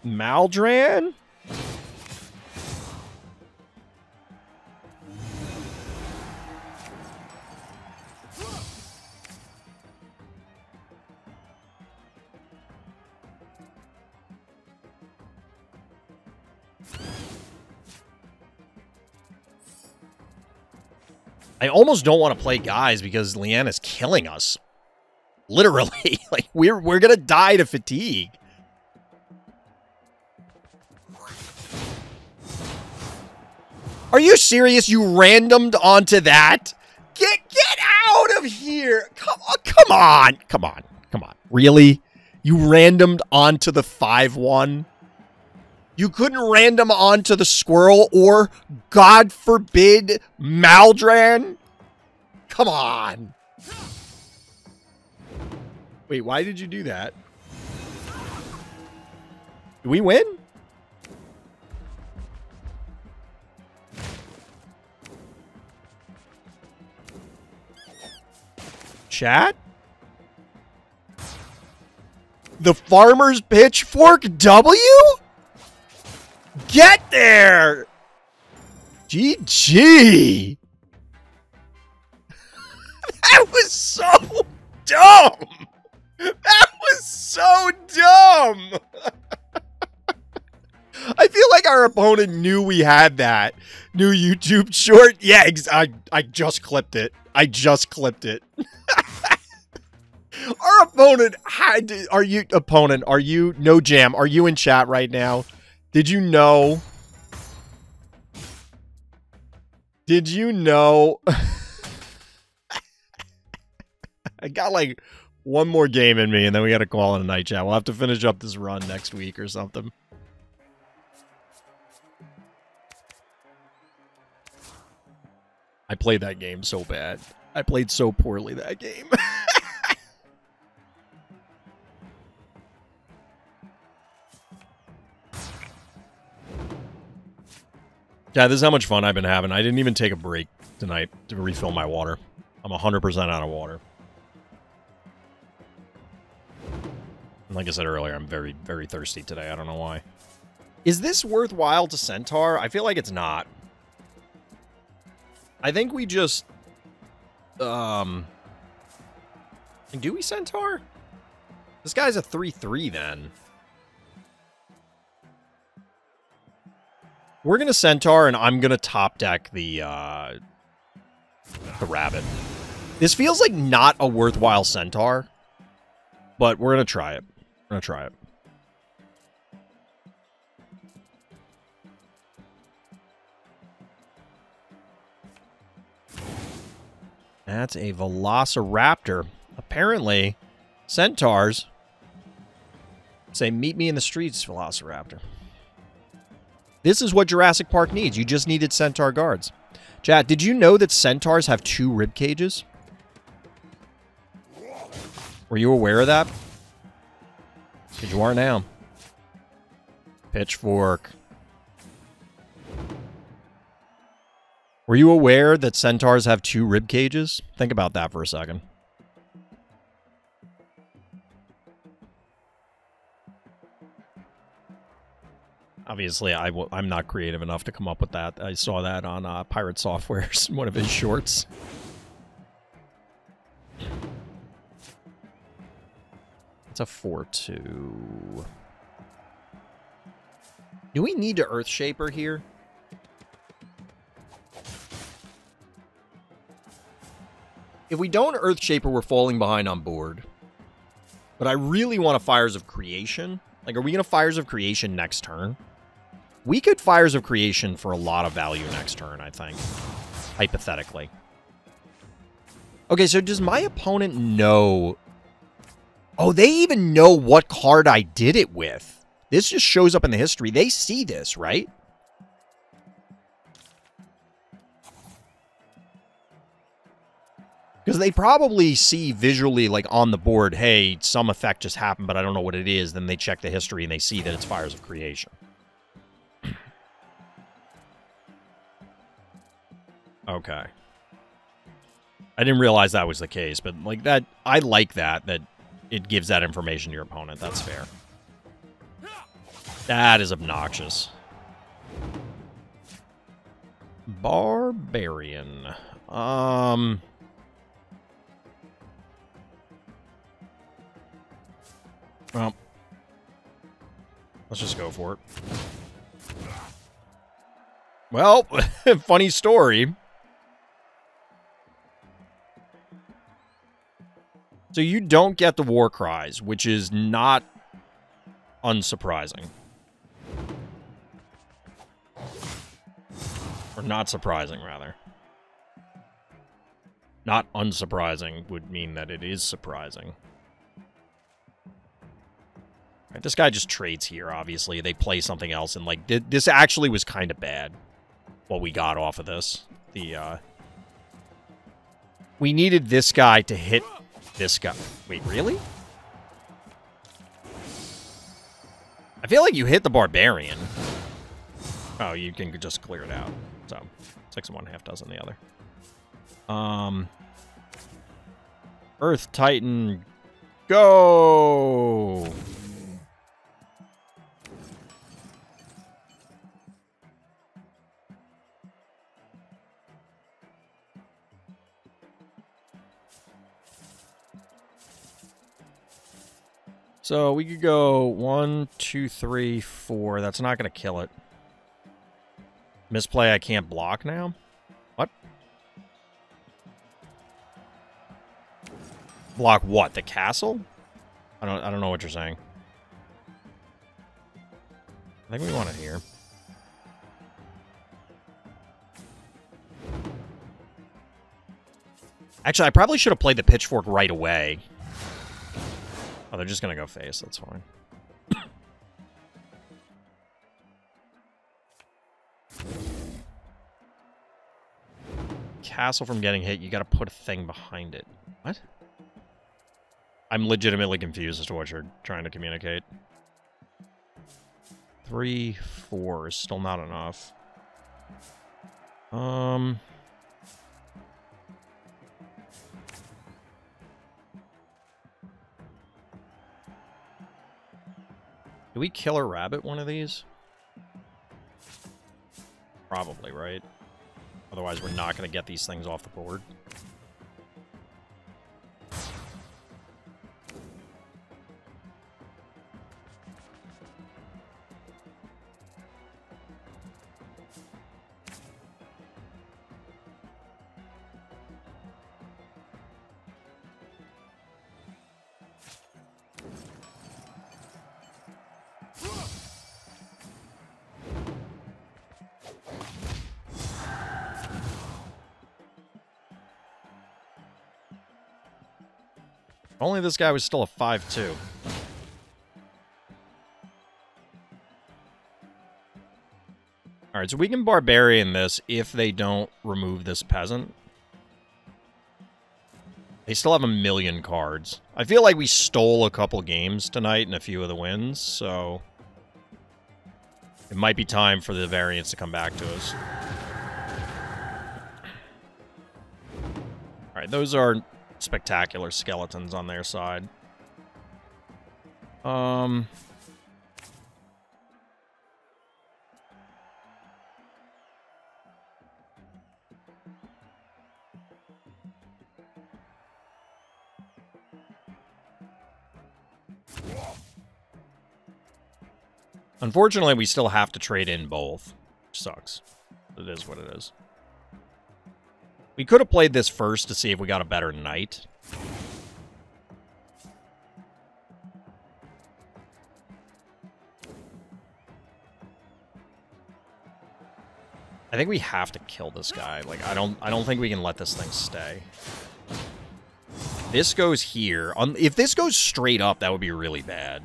Maldran? I almost don't want to play guys because Leanna's killing us. Literally. Like, we're gonna die to fatigue. Are you serious? You randomed onto that? Get out of here! Come on! Really? You randomed onto the 5-1? You couldn't random onto the squirrel or, God forbid, Maldran? Come on! Wait, why did you do that? Did we win? Chat? The Farmer's Pitchfork W? Get there! GG! That was so dumb! That was so dumb! I feel like our opponent knew we had that. New YouTube short? Yeah, I just clipped it. I just clipped it. Our opponent had to, are you, No Jam, are you in chat right now? Did you know? Did you know? I got like one more game in me and then we got to call it a night, chat. We'll have to finish up this run next week or something. I played that game so bad. I played so poorly that game. Yeah, this is how much fun I've been having. I didn't even take a break tonight to refill my water. I'm 100% out of water. And like I said earlier, I'm very, very thirsty today. I don't know why. Is this worthwhile to Centaur? I feel like it's not. I think we just... Do we Centaur? This guy's a 3-3 then. We're gonna Centaur, and I'm gonna top deck the Rabbit. This feels like not a worthwhile Centaur, but we're gonna try it. We're gonna try it. That's a Velociraptor. Apparently, Centaurs say, meet me in the streets, Velociraptor. This is what Jurassic Park needs. You just needed Centaur guards. Chat, did you know that Centaurs have 2 rib cages? Were you aware of that? Because you are now. Pitchfork. Were you aware that Centaurs have 2 rib cages? Think about that for a second. Obviously, I'm not creative enough to come up with that. I saw that on Pirate Software's one of his shorts. It's a 4-2. Do we need to Earthshaper here? If we don't Earthshaper, we're falling behind on board. But I really want a Fires of Creation. Like, are we going to Fires of Creation next turn? We could Fires of Creation for a lot of value next turn, I think. Hypothetically. Okay, so does my opponent know... Oh, they even know what card I did it with. This just shows up in the history. They see this, right? Because they probably see visually, like, on the board, hey, some effect just happened, but I don't know what it is. Then they check the history and they see that it's Fires of Creation. Okay. I didn't realize that was the case, but, like, that... I like that it gives that information to your opponent. That's fair. That is obnoxious. Barbarian. Well, let's just go for it. Well, funny story. So you don't get the war cries, which is not unsurprising. Or not surprising, rather. Not unsurprising would mean that it is surprising. Right, this guy just trades here, obviously. They play something else, and, like, this actually was kind of bad, what we got off of this. We needed this guy to hit this guy. Wait, really? I feel like you hit the Barbarian. Oh, you can just clear it out. So, 6 and 1, half dozen the other. Earth Titan, go! So we could go 1, 2, 3, 4. That's not going to kill it. Misplay, I can't block now? What? Block what? The castle? I don't know what you're saying. I think we want it here. Actually, I probably should have played the pitchfork right away. Oh, they're just gonna go face. That's fine. Castle from getting hit, you gotta put a thing behind it. What? I'm legitimately confused as to what you're trying to communicate. 3, 4 is still not enough. Do we kill a rabbit one of these? Probably, right? Otherwise, we're not going to get these things off the board. If only this guy was still a 5-2. Alright, so we can Barbarian this if they don't remove this Peasant. They still have 1,000,000 cards. I feel like we stole a couple games tonight and a few of the wins, so it might be time for the variants to come back to us. Alright, those are spectacular skeletons on their side. Unfortunately, we still have to trade in both, which sucks. It is what it is. We could have played this first to see if we got a better knight. I think we have to kill this guy. Like, I don't think we can let this thing stay. This goes here. If this goes straight up, that would be really bad.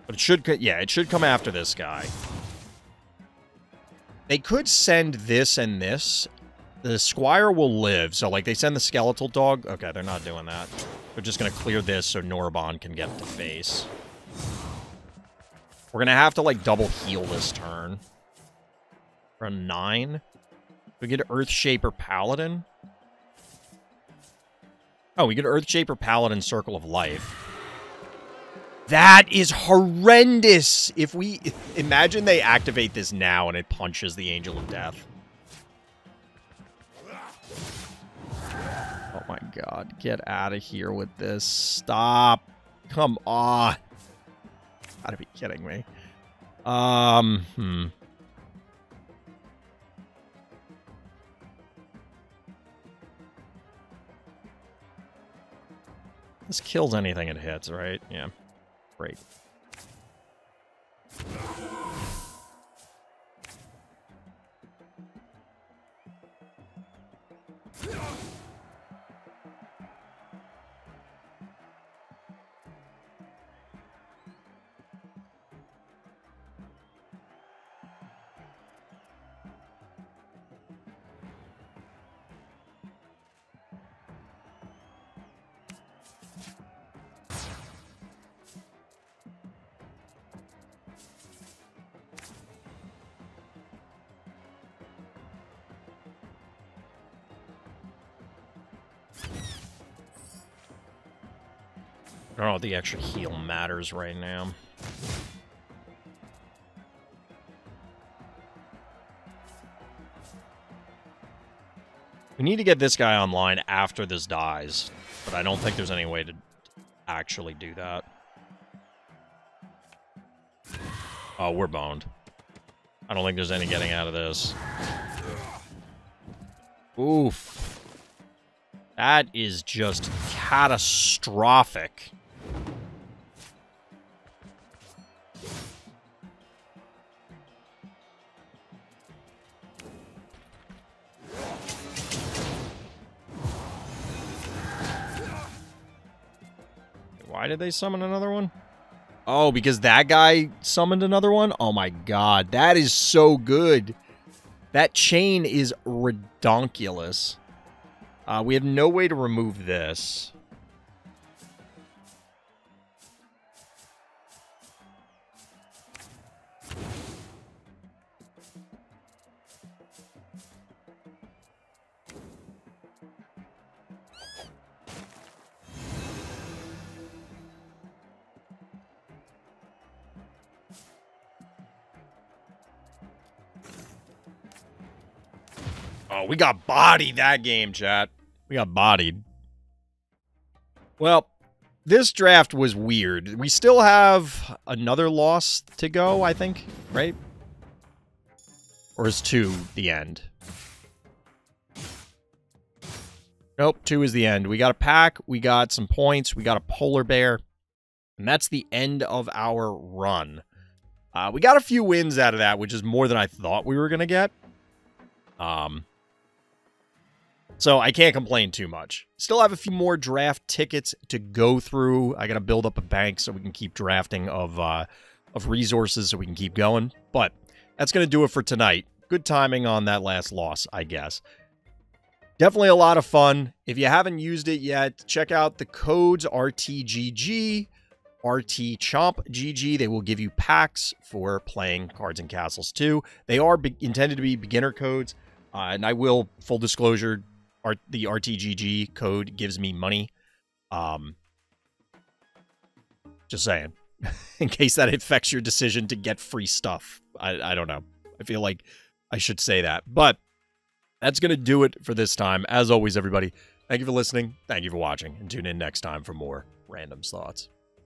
But it should, yeah, it should come after this guy. They could send this and this. The Squire will live, so, like, they send the Skeletal Dog. Okay, they're not doing that. They're just going to clear this so Noraban can get to face. We're going to have to, like, double heal this turn. For a 9. We get Earthshaper Paladin. Oh, we get Earthshaper Paladin Circle of Life. That is horrendous! If we... Imagine they activate this now and it punches the Angel of Death. Oh my god, get out of here with this. Stop. Come on. Gotta be kidding me. This kills anything it hits, right? Yeah. Great. I don't know if the extra heal matters right now. We need to get this guy online after this dies, but I don't think there's any way to actually do that. Oh, we're boned. I don't think there's any getting out of this. Oof. That is just catastrophic. Why did they summon another one? Oh, because that guy summoned another one? Oh my god, that is so good. That chain is redonkulous. We have no way to remove this. Oh, we got bodied that game, chat. We got bodied. Well, this draft was weird. We still have another loss to go, I think, right? Or is 2 the end? Nope, 2 is the end. We got a pack, we got some points, we got a polar bear, and that's the end of our run. We got a few wins out of that, which is more than I thought we were going to get. So I can't complain too much. Still have a few more draft tickets to go through. I got to build up a bank so we can keep drafting of resources so we can keep going. But that's going to do it for tonight. Good timing on that last loss, I guess. Definitely a lot of fun. If you haven't used it yet, check out the codes RTGG, RTChompGG. They will give you packs for playing Cards and Castles 2. They are intended to be beginner codes. And I will, full disclosure, the RTGG code gives me money. Just saying. In case that affects your decision to get free stuff. I don't know. I feel like I should say that. But that's going to do it for this time. As always, everybody, thank you for listening. Thank you for watching. And tune in next time for more Randoms Thoughts.